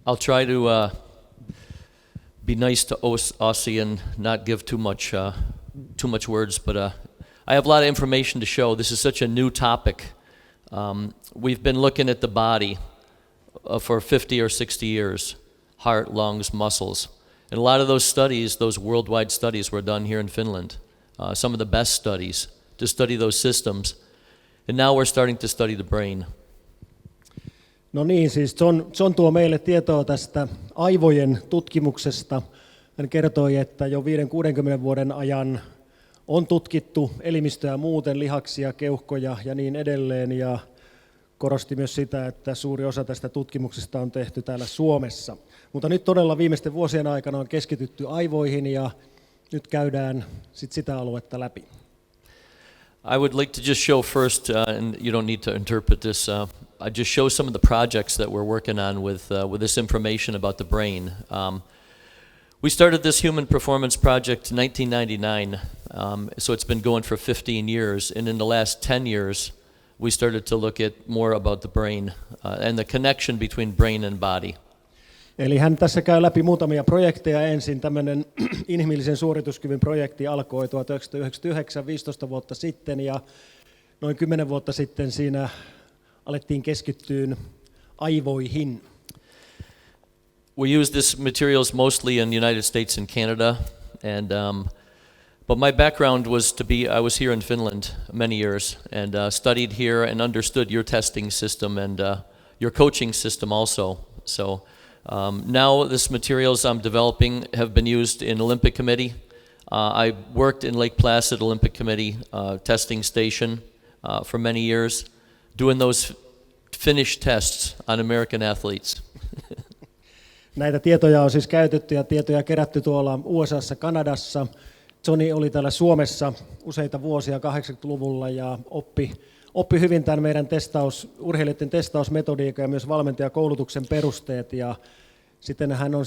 I'll try to be nice to Aussie and not give too much words, but I have a lot of information to show. This is such a new topic. We've been looking at the body for 50 or 60 years, heart, lungs, muscles. And a lot of those studies, those worldwide studies, were done here in Finland. Some of the best studies to study those systems. And now we're starting to study the brain. No niin, siis John tuo meille tietoa tästä aivojen tutkimuksesta. Hän kertoi, että jo 5-60 vuoden ajan on tutkittu elimistöä muuten, lihaksia, keuhkoja ja niin edelleen. Ja korosti myös sitä, että suuri osa tästä tutkimuksesta on tehty täällä Suomessa. Mutta nyt todella viimeisten vuosien aikana on keskitytty aivoihin ja nyt käydään sitä aluetta läpi. I would like to just show first, and you don't need to interpret this, I just show some of the projects that we're working on with this information about the brain. We started this Human Performance Project in 1999, so it's been going for 15 years, and in the last 10 years we started to look at more about the brain and the connection between brain and body. Eli hän tässä käy läpi muutamia projekteja ensin. Tämmöinen inhimillisen suorituskyvyn projekti alkoi 1999, 15 vuotta sitten, ja noin 10 vuotta sitten siinä alettiin keskittyä aivoihin. We use this materials mostly in the United States and Canada, and but my background was I was here in Finland many years and studied here and understood your testing system and your coaching system also. So now this materials I'm developing have been used in Olympic Committee. I worked in Lake Placid Olympic Committee testing station for many years, doing those Finnish tests on American athletes. Näitä tietoja on siis käytetty ja tietoja kerätty tuolla USAssa, Kanadassa. Johnny oli täällä Suomessa useita vuosia 80-luvulla ja oppi hyvin tämän meidän urheilijoiden testausmetodiikan ja myös valmentajakoulutuksen perusteet. Ja sitten hän on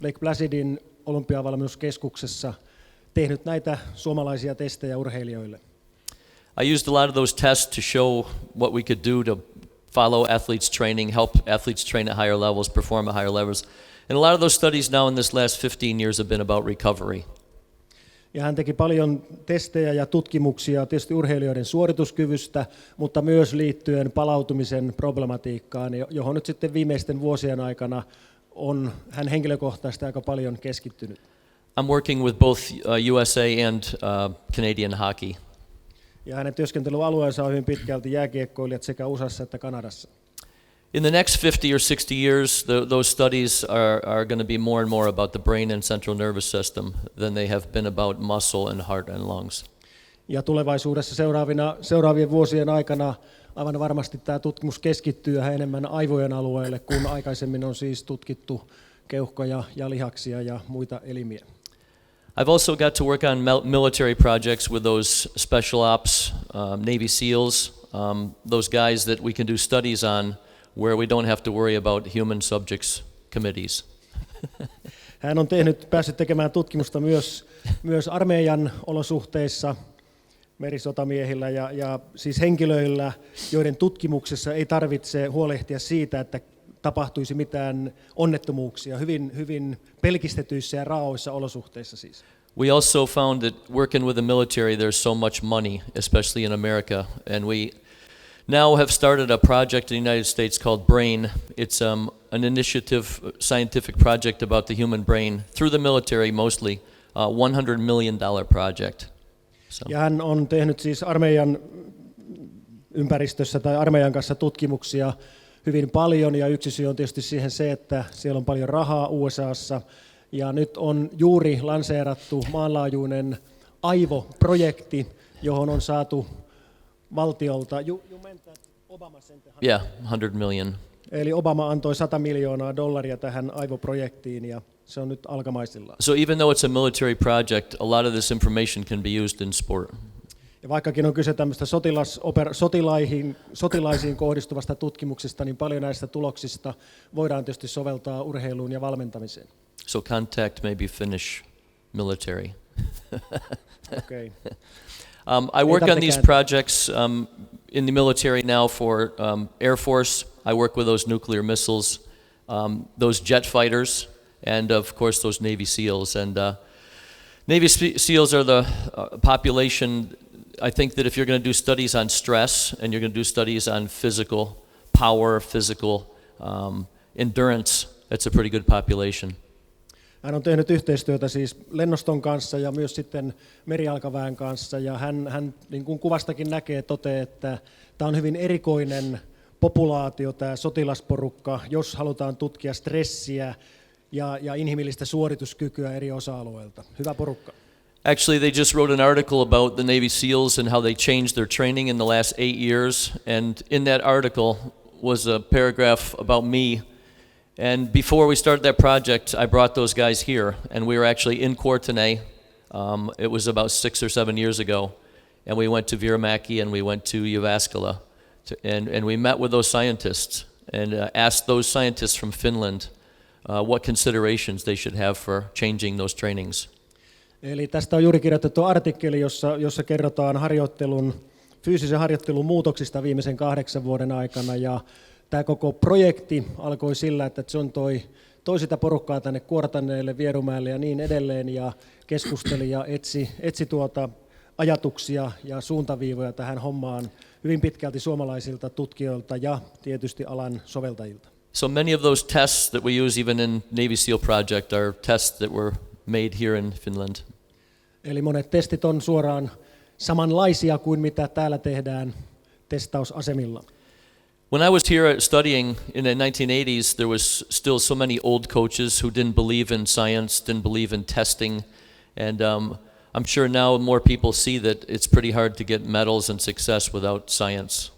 Lake Placidin olympiavalmennuskeskuksessa tehnyt näitä suomalaisia testejä urheilijoille. I used a lot of those tests to show what we could do to follow athletes' training, help athletes train at higher levels, perform at higher levels. And a lot of those studies now in this last 15 years have been about recovery. Ja hän teki paljon testejä ja tutkimuksia tietysti urheilijoiden suorituskyvystä, mutta myös liittyen palautumisen problematiikkaan, johon nyt sitten viimeisten vuosien aikana on hän henkilökohtaisesti aika paljon keskittynyt. I'm working with both USA and Canadian hockey. Ja hänen työskentelyalueensa on hyvin pitkälti jääkiekkoilijat sekä USAssa että Kanadassa. In the next 50 or 60 years, those studies are going to be more and more about the brain and central nervous system than they have been about muscle and heart and lungs. Ja tulevaisuudessa seuraavien vuosien aikana aivan varmasti tämä tutkimus keskittyy yhä enemmän aivojen alueelle, kun aikaisemmin on siis tutkittu keuhkoja ja lihaksia ja muita elimiä. I've also got to work on military projects with those special ops, Navy SEALs, those guys that we can do studies on where we don't have to worry about human subjects committees. Hän on päässyt tekemään tutkimusta myös armeijan olosuhteissa merisotamiehillä ja siis henkilöillä, joiden tutkimuksessa ei tarvitse huolehtia siitä, että tapahtuisi mitään onnettomuuksia, hyvin pelkistetyissä ja raaoissa olosuhteissa siis. We also found that working with the military there's so much money, especially in America, and we now have started a project in the United States called BRAIN. It's an initiative, scientific project about the human brain through the military mostly, $100 million project. So. Ja hän on tehnyt siis armeijan ympäristössä tai armeijan kanssa tutkimuksia hyvin paljon, ja yksi syy on tietysti siihen se, että siellä on paljon rahaa USAssa, ja nyt on juuri lanseerattu maanlaajuinen aivoprojekti, johon on saatu valtiolta, Yeah, 100 million. Eli Obama antoi $100 miljoonaa tähän aivoprojektiin, ja se on nyt alkamaisillaan. So even though it's a military project, a lot of this information can be used in sport. Ja vaikkakin on kyse tämmöistä sotilaisiin kohdistuvasta tutkimuksesta, niin paljon näistä tuloksista voidaan tietysti soveltaa urheiluun ja valmentamiseen. So contact maybe Finnish military. Okay. I work on these projects in the military now for Air Force. I work with those nuclear missiles. those jet fighters, and of course those Navy SEALs. And Navy SEALs are the population. I think that if you're going to do studies on stress and you're going to do studies on physical power, physical endurance, that's a pretty good population. Hän on tehnyt yhteistyötä siis lennoston kanssa ja myös sitten merijalkaväen kanssa, ja hän niin kuin kuvastakin näkee, toteaa, että tämä on hyvin erikoinen populaatio, tämä sotilasporukka, jos halutaan tutkia stressiä ja inhimillistä suorituskykyä eri osa-alueilta. Hyvä porukka. Actually, they just wrote an article about the Navy SEALs and how they changed their training in the last 8 years, and in that article was a paragraph about me. And before we started that project, I brought those guys here, and we were actually in Kuortane. It was about 6 or 7 years ago, and we went to Virmäki and we went to Jyväskylä, and we met with those scientists and asked those scientists from Finland what considerations they should have for changing those trainings. Eli tästä on juuri kirjoitettu artikkeli, jossa kerrotaan fyysisen harjoittelun muutoksista viimeisen 8 vuoden aikana, ja tämä koko projekti alkoi sillä, että John toi sitä porukkaa tänne Kuortaneelle, Vierumäelle ja niin edelleen, ja keskusteli ja etsi ajatuksia ja suuntaviivoja tähän hommaan hyvin pitkälti suomalaisilta tutkijoilta ja tietysti alan soveltajilta. So many of those tests that we use even in Navy SEAL project are tests that were made here in Finland. Eli monet testit on suoraan samanlaisia kuin mitä täällä tehdään testausasemilla. When I was here studying in the 1980s, there was still so many old coaches who didn't believe in science, didn't believe in testing, and I'm sure now more people see that it's pretty hard to get medals and success without science.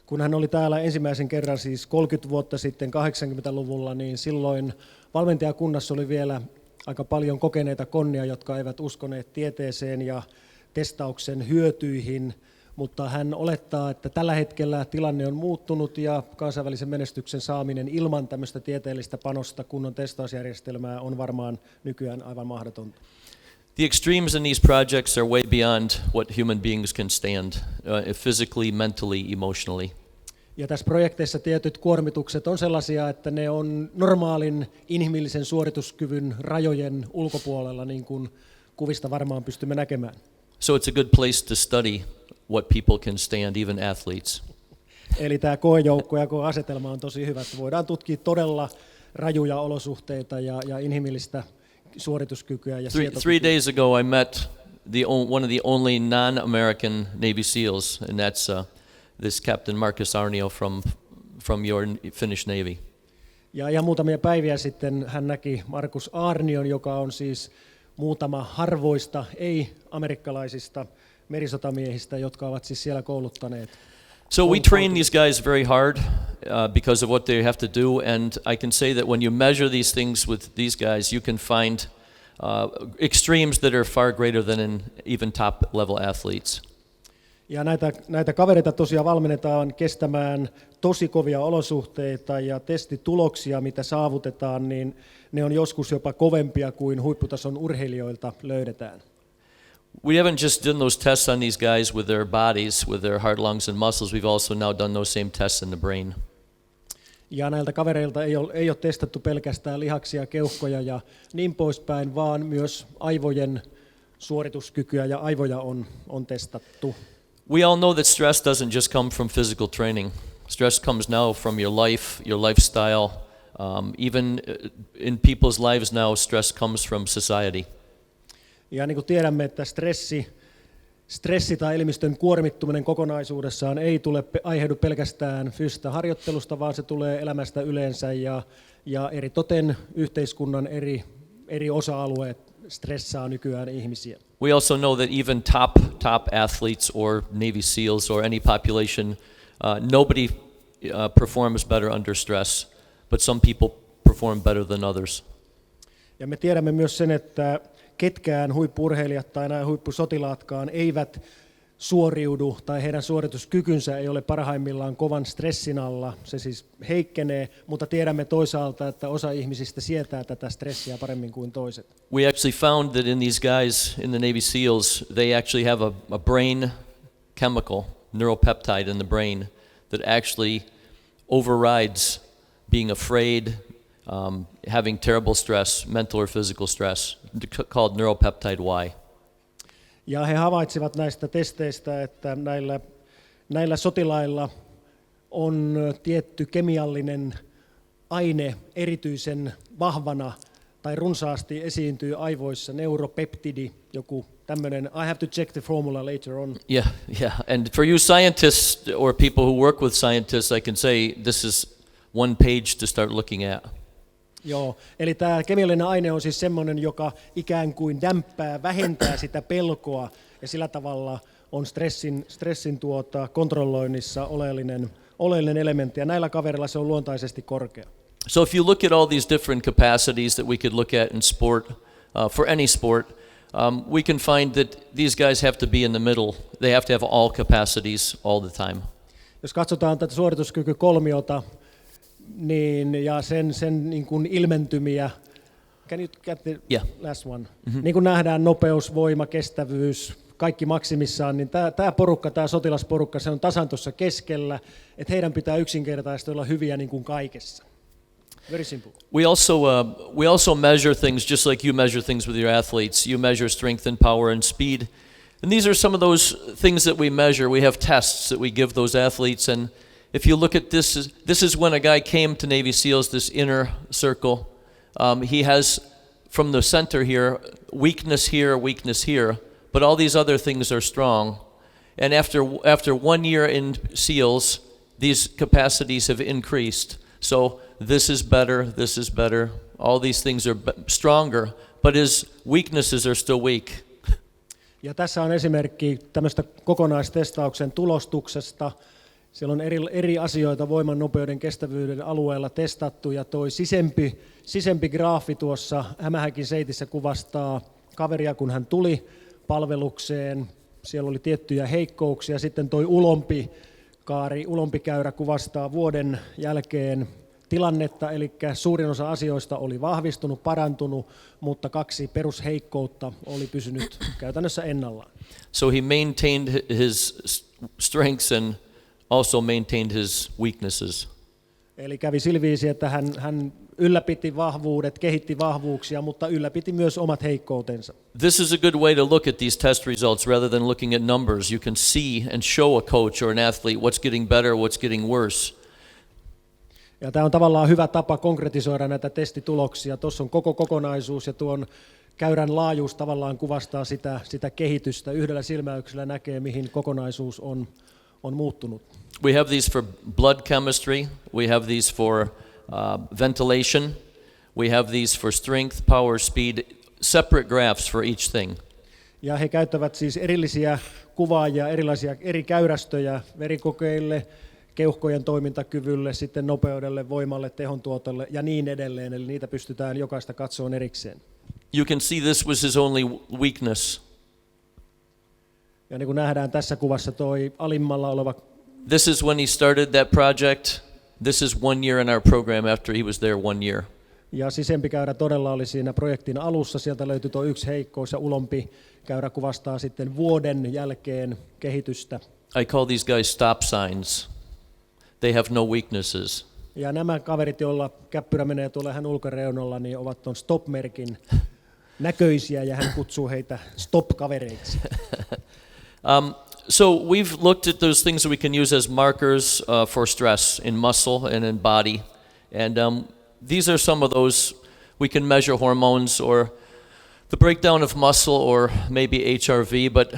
Kun hän oli täällä ensimmäisen kerran siis 30 vuotta sitten 80-luvulla, niin silloin valmentajakunnassa oli vielä aika paljon kokeneita konnia, jotka eivät uskoneet tieteeseen ja testauksen hyötyihin, mutta hän olettaa, että tällä hetkellä tilanne on muuttunut ja kansainvälisen menestyksen saaminen ilman tämmöistä tieteellistä panosta kunnon testausjärjestelmää on varmaan nykyään aivan mahdotonta. The extremes in these projects are way beyond what human beings can stand, physically, mentally, emotionally. Ja tässä projekteissa tietyt kuormitukset on sellaisia, että ne on normaalin inhimillisen suorituskyvyn rajojen ulkopuolella, niin kuin kuvista varmaan pystymme näkemään. So it's a good place to study what people can stand, even athletes. Eli tämä koejoukko ja koeasetelma on tosi hyvä, että voidaan tutkia todella rajuja olosuhteita ja inhimillistä suorituskykyä ja sietokykyä. 3 days ago I met one of the only non-American Navy SEALs, and that's this Captain Marcus Arnio from your Finnish Navy. Ja ihan muutamia päiviä sitten hän näki Markus Arnion, joka on siis muutama harvoista ei-amerikkalaisista merisotamiehistä, jotka ovat siis siellä kouluttaneet. So we train these guys very hard because of what they have to do, and I can say that when you measure these things with these guys, you can find extremes that are far greater than in even top-level athletes. Ja näitä kavereita tosiaan valmennetaan kestämään tosi kovia olosuhteita, ja testituloksia, mitä saavutetaan, niin ne on joskus jopa kovempia kuin huipputason urheilijoilta löydetään. We haven't just done those tests on these guys with their bodies, with their heart, lungs and muscles. We've also now done those same tests in the brain. Ja näiltä kavereilta ei ole testattu pelkästään lihaksia, keuhkoja ja niin poispäin, vaan myös aivojen suorituskykyä ja aivoja on testattu. We all know that stress doesn't just come from physical training. Stress comes now from your life, your lifestyle. Even in people's lives now, stress comes from society. Ja niin kuin tiedämme, että stressi tai elimistön kuormittuminen kokonaisuudessaan ei aiheudu pelkästään fyysisestä harjoittelusta, vaan se tulee elämästä yleensä, ja eritoten yhteiskunnan eri osa-alueet stressaa nykyään ihmisiä. We also know that even top athletes or Navy SEALs or any population, nobody performs better under stress, but some people perform better than others. Ja me tiedämme myös sen, että ketkään huippu-urheilijat tai nämä huippusotilaatkaan eivät suoriudu, tai heidän suorituskykynsä ei ole parhaimmillaan kovan stressin alla. Se siis heikkenee, mutta tiedämme toisaalta, että osa ihmisistä sietää tätä stressiä paremmin kuin toiset. We actually found that in these guys in the Navy SEALs, they actually have a brain chemical, neuropeptide in the brain that actually overrides being afraid, having terrible stress, mental or physical stress, called neuropeptide Y. Ja he havaitsivat näistä testeistä, että näillä sotilailla on tietty kemiallinen aine erityisen vahvana tai runsaasti esiintyy aivoissa, neuropeptidi, joku tämmöinen. I have to check the formula later on. Yeah. And for you scientists or people who work with scientists, I can say this is one page to start looking at. Joo, eli tämä kemiallinen aine on siis semmoinen, joka ikään kuin vähentää sitä pelkoa ja sillä tavalla on stressin kontrolloinnissa oleellinen elementti, ja näillä kavereilla se on luontaisesti korkea. So if you look at all these different capacities that we could look at in sport, for any sport, we can find that these guys have to be in the middle. They have to have all capacities all the time. Jos katsotaan tätä suorituskykykolmiota ja sen niin kuin ilmentymiä, can you get the last one? Mm-hmm. Niin kuin nähdään nopeus, voima, kestävyys, kaikki maksimissaan, niin tämä sotilasporukka, se on tasan tuossa keskellä, että heidän pitää yksinkertaisesti olla hyviä niin kuin kaikessa. Very simple. We also measure things just like you measure things with your athletes. You measure strength and power and speed. And these are some of those things that we measure. We have tests that we give those athletes, and if you look at this is when a guy came to Navy SEALs, this inner circle. He has from the center here, weakness here, but all these other things are strong. And after 1 year in SEALs, these capacities have increased. So this is better, all these things are stronger, but his weaknesses are still weak. Ja tässä on esimerkki tämmöistä kokonaistestauksen tulostuksesta. Siellä on eri asioita voiman, nopeuden, kestävyyden alueella testattu, ja toi sisempi graafi tuossa hämähäkin seitissä kuvastaa kaveria, kun hän tuli palvelukseen. Siellä oli tiettyjä heikkouksia. Sitten toi ulompikäyrä kuvastaa vuoden jälkeen tilannetta, eli suurin osa asioista oli vahvistunut, parantunut, mutta 2 perusheikkoutta oli pysynyt käytännössä ennallaan. So he maintained his strengths and also maintained his weaknesses. Eli kävi sillä viisi, että hän ylläpiti vahvuudet, kehitti vahvuuksia, mutta ylläpiti myös omat heikkoutensa. This is a good way to look at these test results rather than looking at numbers. You can see and show a coach or an athlete what's getting better, what's getting worse. Ja tämä on tavallaan hyvä tapa konkretisoida näitä testituloksia. Tuossa on koko kokonaisuus, ja tuon käyrän laajuus tavallaan kuvastaa sitä kehitystä. Yhdellä silmäyksellä näkee, mihin kokonaisuus on muuttunut. We have these for blood chemistry, we have these for ventilation, we have these for strength, power, speed, separate graphs for each thing. Ja he käyttävät siis erillisiä kuvaajia, erilaisia eri käyrästöjä verikokeille, keuhkojen toimintakyvylle, sitten nopeudelle, voimalle, tehontuotolle ja niin edelleen. Eli niitä pystytään jokaista katsomaan erikseen. You can see this was his only weakness. Ja niin kuin nähdään tässä kuvassa toi alimmalla oleva. This is when he started that project. This is 1 year in our program after he was there 1 year. Ja sisempi käyrä todella oli siinä projektin alussa. Sieltä löytyi tuo yksi heikkous, ja ulompi käyrä kuvastaa sitten vuoden jälkeen kehitystä. I call these guys stop signs. They have no weaknesses. Ja nämä kaverit, joilla käppyrä menee tuolla hän ulkoreunalla, niin ovat tuon stop-merkin näköisiä, ja hän kutsuu heitä stop-kavereiksi. So we've looked at those things that we can use as markers for stress in muscle and in body. And these are some of those. We can measure hormones or the breakdown of muscle or maybe HRV, but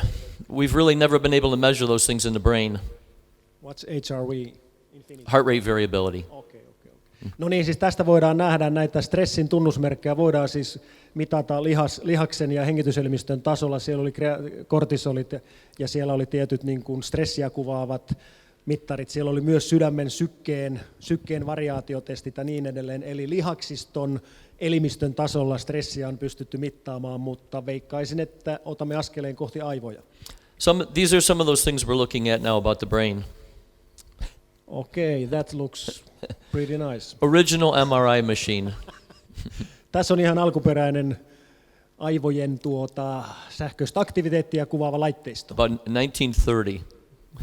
we've really never been able to measure those things in the brain. What's HRV? Heart rate variability. Okay. No niin, siis tästä voidaan nähdä näitä stressin tunnusmerkkejä, voidaan siis mitata lihaksen ja hengityselimistön tasolla. Siellä oli kortisolit ja siellä oli tietyt niin kuin stressiä kuvaavat mittarit. Siellä oli myös sydämen sykkeen variaatiotestit ja niin edelleen. Eli lihaksiston elimistön tasolla stressiä on pystytty mittaamaan, mutta veikkaisin, että otamme askeleen kohti aivoja. These are some of those things we're looking at now about the brain. Okay, that looks pretty nice. Original MRI machine. Tässä on ihan alkuperäinen aivojen sähköistä aktiviteettia kuvaava laitteisto. About 1930.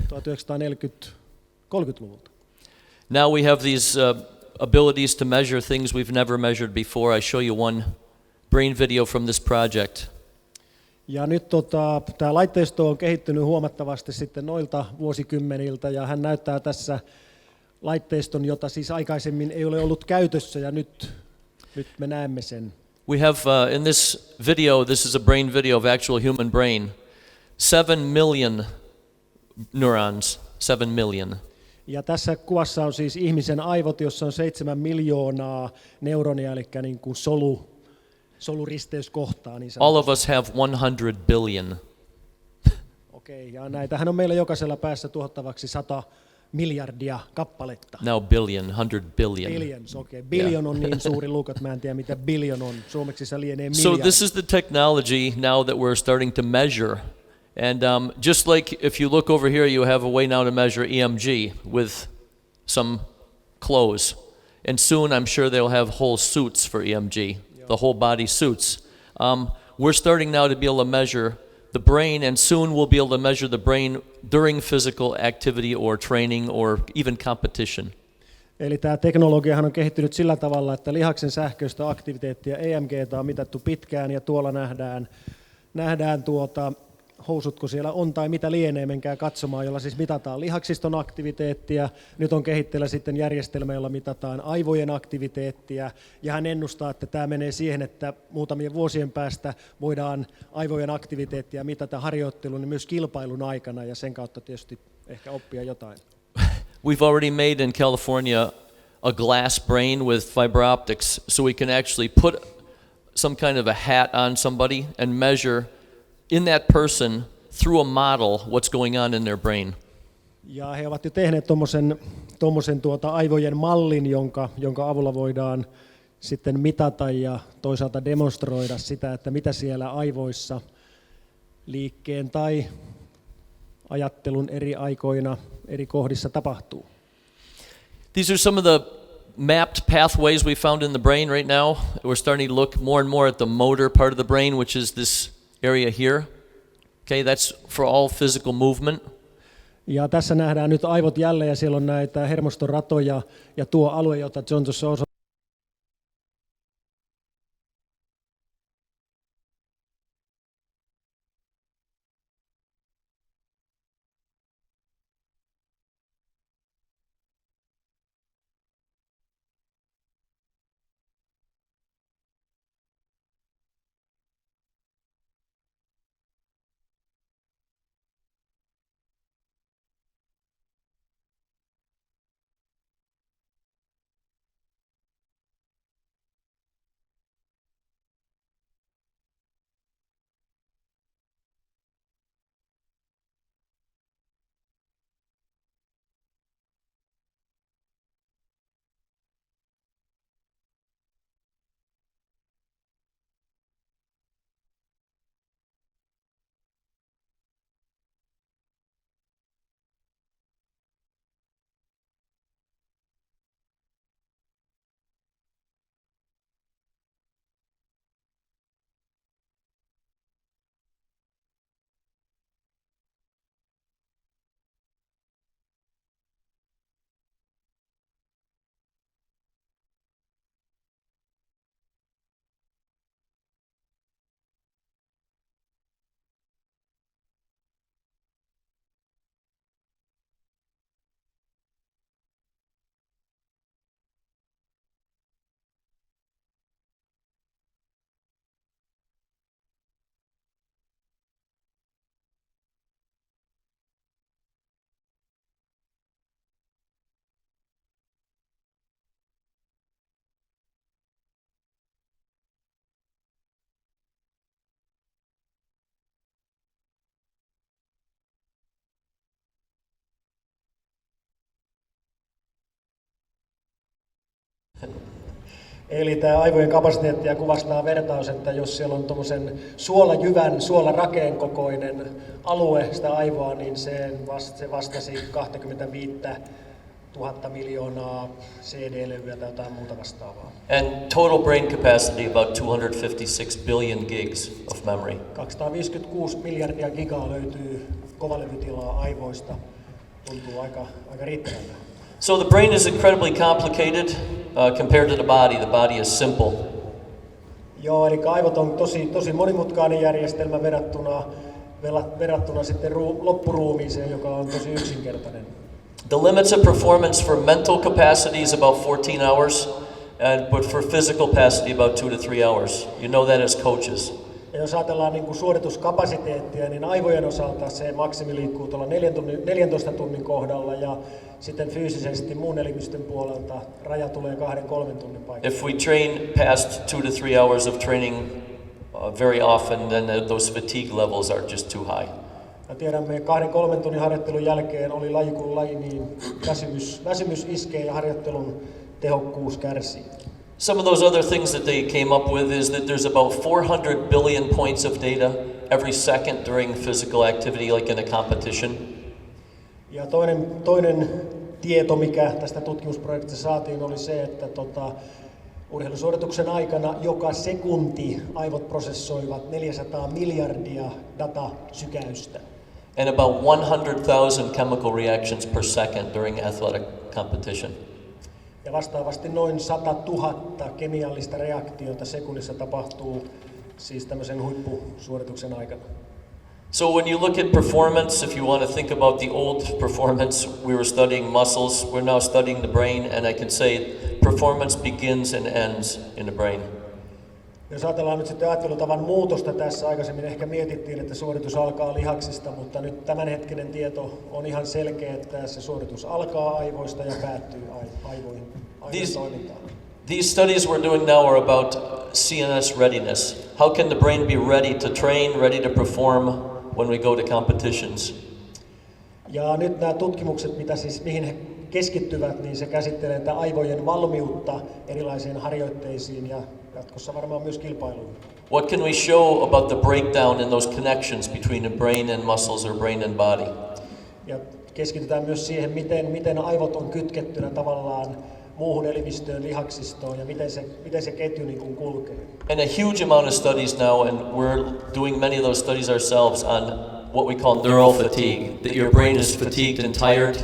1930-luvulta. Now we have these abilities to measure things we've never measured before. I show you one brain video from this project. Ja nyt tämä laitteisto on kehittynyt huomattavasti sitten noilta vuosikymmeniltä, ja hän näyttää tässä laitteiston, jota siis aikaisemmin ei ole ollut käytössä, ja nyt me näemme sen. We have in this video, this is a brain video of actual human brain, 7 million neurons, 7 million. Ja tässä kuvassa on siis ihmisen aivot, jossa on 7 miljoonaa neuronia, eli niin kuin soluristeyskohtaa. Niin All of us have 100 billion. Okei, ja näitähän on meillä jokaisella päässä tuottavaksi 100 miljardia kappaletta. Now billion, 100 billion. Billions, okei. Billion on niin suuri luku, että mä en tiedä mitä billion on. Suomeksi se lienee So miljardi. this is the technology now that we're starting to measure. And just like if you look over here, you have a way now to measure EMG with some clothes. And soon I'm sure they'll have whole suits for EMG, the whole body suits. We're starting now to be able to measure the brain, and soon we'll be able to measure the brain during physical activity or training or even competition. Eli tämä teknologiahan on kehittynyt sillä tavalla, että lihaksen sähköistä aktiviteettia EMG:tä on mitattu pitkään, ja tuolla nähdään housutko siellä on tai mitä lienee, menkää katsomaan, jolla siis mitataan lihaksiston aktiviteettia. Nyt on kehitteillä sitten järjestelmä, jolla mitataan aivojen aktiviteettia, ja hän ennustaa, että tämä menee siihen, että muutamien vuosien päästä voidaan aivojen aktiviteettia mitata harjoittelun ja myös kilpailun aikana, ja sen kautta tietysti ehkä oppia jotain. We've already made in California a glass brain with fiber optics, so we can actually put some kind of a hat on somebody and measure in that person through a model what's going on in their brain. Ja he ovat jo tehneet tommosen aivojen mallin, jonka avulla voidaan sitten mitata ja toisaalta demonstroida sitä, että mitä siellä aivoissa liikkeen tai ajattelun eri aikoina eri kohdissa tapahtuu. These are some of the mapped pathways we found in the brain right now. We're starting to look more and more at the motor part of the brain, which is this area here. Okay, that's for all physical movement. Ja tässä nähdään nyt aivot jälleen, ja siellä on näitä hermostoratoja, ja tuo alue, jota John tuossa osoitti. Eli tämä aivojen kapasiteettia kuvastaa vertaus, että jos siellä on tuommoisen suolajyvän, suolarakeen kokoinen alue sitä aivoa, niin se vastasi 25 000 miljoonaa CD-levyä tai jotain muuta vastaavaa. And total brain capacity about 256 billion gigs of memory. 256 miljardia gigaa löytyy kovalevytilaa aivoista. Tuntuu aika riittävältä. So the brain is incredibly complicated. compared to the body is simple. Joo, eli aivot on tosi monimutkainen järjestelmä verrattuna sitten loppuruumiiseen, joka on tosi yksinkertainen. The limits of performance for mental capacity is about 14 hours, but for physical capacity about 2 to 3 hours. You know that as coaches. Ja jos ajatellaan niin kuin suorituskapasiteettia, niin aivojen osalta se maksimi liikkuu tuolla 14 tunnin kohdalla ja sitten fyysisesti muun elimistön puolelta raja tulee 2-3 tunnin paikalla. If we train past 2 to 3 hours of training very often, then those fatigue levels are just too high. Ja tiedämme, 2-3 tunnin harjoittelun jälkeen oli laji kuin laji, niin väsymys iskee ja harjoittelun tehokkuus kärsii. Some of those other things that they came up with is that there's about 400 billion points of data every second during physical activity, like in a competition. Ja toinen tieto, mikä tästä tutkimusprojektista saatiin, oli se, että urheilusuorituksen aikana joka sekunti aivot prosessoivat 400 miljardia datasykäystä. And about 100,000 chemical reactions per second during athletic competition. Ja vastaavasti noin 100 000 kemiallista reaktiota sekunnissa tapahtuu siis tämmöisen huippusuorituksen aikana. So when you look at performance, if you want to think about the old performance, we were studying muscles, we're now studying the brain, and I can say performance begins and ends in the brain. Jos ajatellaan nyt sitten ajattelutavan muutosta tässä, aikaisemmin ehkä mietittiin, että suoritus alkaa lihaksista, mutta nyt tämänhetkinen tieto on ihan selkeä, että se suoritus alkaa aivoista ja päättyy aivoihin toimintaan. These studies we're doing now are about CNS readiness. How can the brain be ready to train, ready to perform when we go to competitions? Ja nyt nämä tutkimukset, mihin he keskittyvät, niin se käsittelee aivojen valmiutta erilaisiin harjoitteisiin ja jatkossa varmaan myös kilpailuun. What can we show about the breakdown in those connections between the brain and muscles or brain and body? Ja keskitytään myös siihen, miten aivot on kytkettynä tavallaan muuhun elimistöön, lihaksistoon ja miten se ketju niin kuin kulkee. And a huge amount of studies now, and we're doing many of those studies ourselves on what we call neural fatigue, that your brain is fatigued and tired,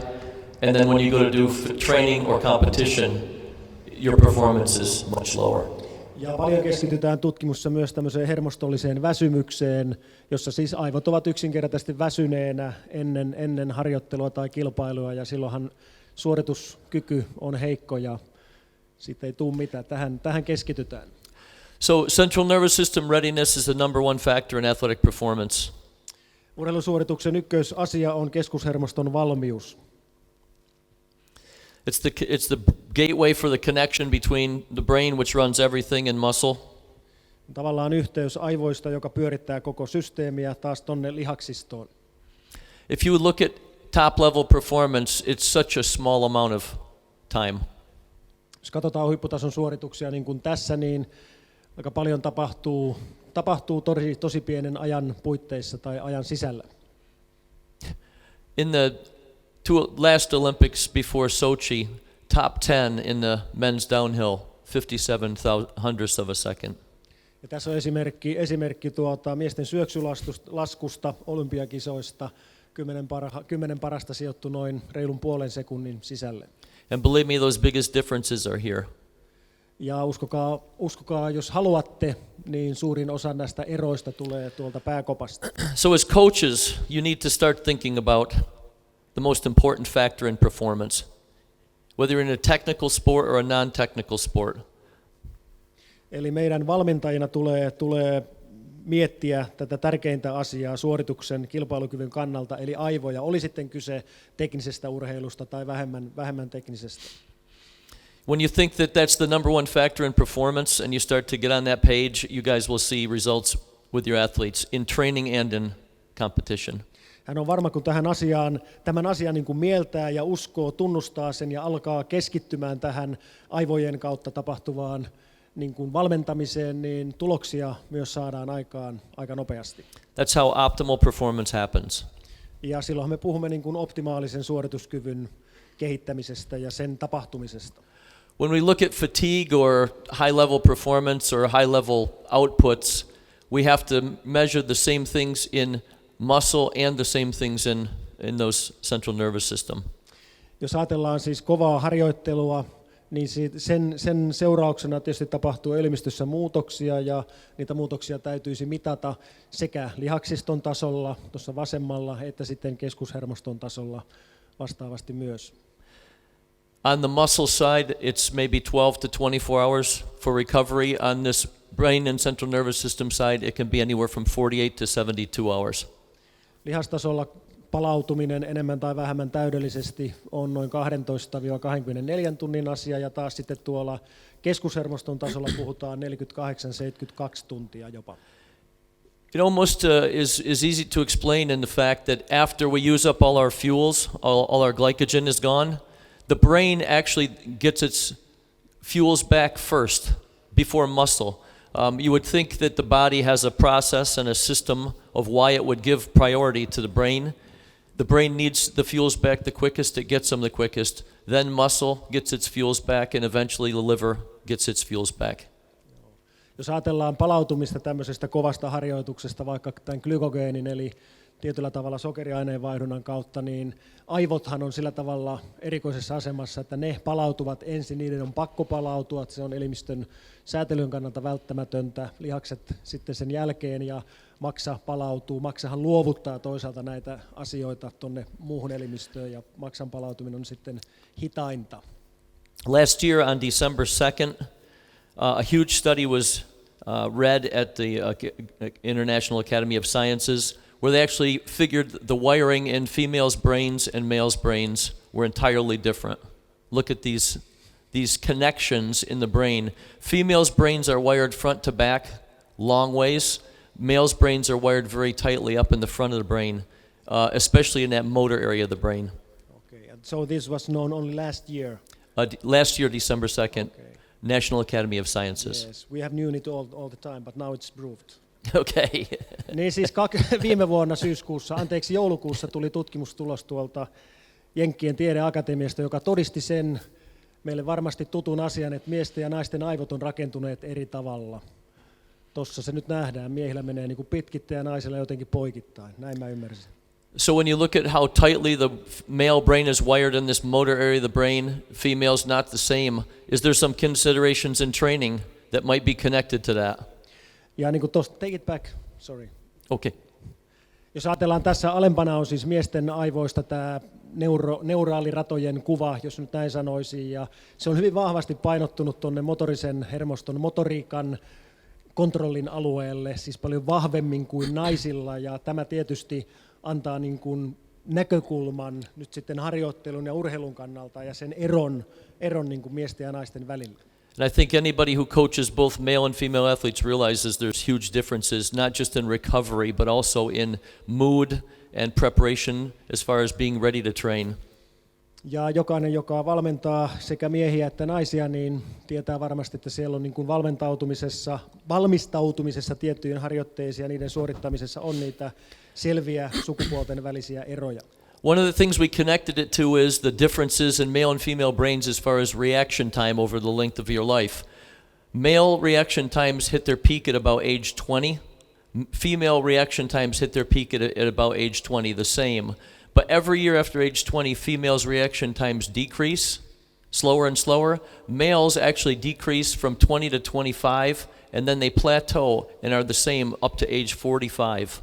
and then when you go to do training or competition, your performance is much lower. Ja paljon keskitytään tutkimuksessa myös tämmöiseen hermostolliseen väsymykseen, jossa siis aivot ovat yksinkertaisesti väsyneenä ennen harjoittelua tai kilpailua, ja silloinhan suorituskyky on heikko ja siitä ei tule mitään. Tähän keskitytään. So central nervous system readiness is the number one factor in athletic performance. Urheilusuorituksen ykkösasia on keskushermoston valmius. It's the gateway for the connection between the brain, which runs everything, and muscle. Tavallaan yhteys aivoista, joka pyörittää koko systeemiä, taas tonne lihaksistoon. If you look at top level performance, it's such a small amount of time. Jos katsotaan huipputason suorituksia niin kuin tässä, niin aika paljon tapahtuu tosi pienen ajan puitteissa tai ajan sisällä. In the two last Olympics before Sochi, top 10 in the men's downhill, 57/100ths of a second. Ja tässä on esimerkki miesten syöksylaskusta olympiakisoista. 10 parasta sijoittui noin reilun puolen sekunnin sisälle. And believe me, those biggest differences are here. Ja uskokaa, jos haluatte, niin suurin osa näistä eroista tulee tuolta pääkopasta. So as coaches, you need to start thinking about the most important factor in performance, whether you're in a technical sport or a non-technical sport. Eli meidän valmentajina tulee miettiä tätä tärkeintä asiaa suorituksen kilpailukyvyn kannalta, eli aivoja, oli sitten kyse teknisestä urheilusta tai vähemmän teknisestä. When you think that that's the number one factor in performance and you start to get on that page, you guys will see results with your athletes in training and in competition. Hän on varma, kun tämän asian niin kuin mieltää ja uskoo, tunnustaa sen ja alkaa keskittymään tähän aivojen kautta tapahtuvaan niin kuin valmentamiseen, niin tuloksia myös saadaan aikaan aika nopeasti. That's how optimal performance happens. Ja silloin me puhumme niin kuin optimaalisen suorituskyvyn kehittämisestä ja sen tapahtumisesta. When we look at fatigue or high-level performance or high-level outputs, we have to measure the same things in muscle and the same things in those central nervous system. Jos ajatellaan siis kovaa harjoittelua niin sen seurauksena tietysti tapahtuu elimistössä muutoksia ja niitä muutoksia täytyisi mitata sekä lihaksiston tasolla tuossa vasemmalla että sitten keskushermoston tasolla vastaavasti myös. On the muscle side, it's maybe 12 to 24 hours for recovery. On this brain and central nervous system side, it can be anywhere from 48 to 72 hours. Lihastasolla palautuminen enemmän tai vähemmän täydellisesti on noin 12-24 tunnin asia, ja taas sitten tuolla keskushermoston tasolla puhutaan 48-72 tuntia jopa. It almost is easy to explain in the fact that after we use up all our fuels, all our glycogen is gone, the brain actually gets its fuels back first before muscle. You would think that the body has a process and a system of why it would give priority to the brain. The brain needs the fuels back the quickest, it gets them the quickest. Then muscle gets its fuels back, and eventually the liver gets its fuels back. Jos ajatellaan palautumista tämmöisestä kovasta harjoituksesta, vaikka tämän glykogeenin eli tietyllä tavalla sokeriaineenvaihdunnan kautta, niin aivothan on sillä tavalla erikoisessa asemassa, että ne palautuvat ensin, niiden on pakko palautua, että se on elimistön säätelyn kannalta välttämätöntä, lihakset sitten sen jälkeen ja maksa palautuu. Maksahan luovuttaa toisaalta näitä asioita tuonne muuhun elimistöön ja maksan palautuminen on sitten hitainta. Last year on December 2nd, a huge study was read at the International Academy of Sciences, where they actually figured the wiring in females' brains and males' brains were entirely different. Look at these connections in the brain. Females' brains are wired front to back, long ways. Males' brains are wired very tightly up in the front of the brain, especially in that motor area of the brain. Okay, and so this was known only last year? Last year, December 2nd, Okay. National Academy of Sciences. Yes, we have known it all the time, but now it's proved. Okay. Niin siis viime vuonna joulukuussa tuli tutkimustulos tuolta Jenkkien tiedeakatemiasta, joka todisti sen meille varmasti tutun asian, että miesten ja naisten aivot on rakentuneet eri tavalla. Tossa se nyt nähdään, miehillä menee niin kuin pitkittäin ja naisilla jotenkin poikittain, näin mä ymmärsin. So when you look at how tightly the male brain is wired in this motor area of the brain, females not the same, is there some considerations in training that might be connected to that? Ja niin kuin tuosta, take it back, sorry. Okay. Jos ajatellaan tässä alempana on siis miesten aivoista tämä neuraaliratojen kuva, jos nyt näin sanoisin, ja se on hyvin vahvasti painottunut tuonne motorisen hermoston motoriikan kontrollin alueelle, siis paljon vahvemmin kuin naisilla, ja tämä tietysti antaa niin kuin näkökulman nyt sitten harjoittelun ja urheilun kannalta ja sen eron niin kuin miesten ja naisten välillä. And I think anybody who coaches both male and female athletes realizes there's huge differences, not just in recovery, but also in mood and preparation as far as being ready to train. Ja jokainen, joka valmentaa sekä miehiä että naisia, niin tietää varmasti, että siellä on niin kuin valmistautumisessa tiettyihin harjoitteisiin ja niiden suorittamisessa on niitä selviä sukupuolten välisiä eroja. One of the things we connected it to is the differences in male and female brains as far as reaction time over the length of your life. Male reaction times hit their peak at about age 20. Female reaction times hit their peak at about age 20, the same. But every year after age 20, females' reaction times decrease, slower and slower. Males actually decrease from 20 to 25, and then they plateau and are the same up to age 45.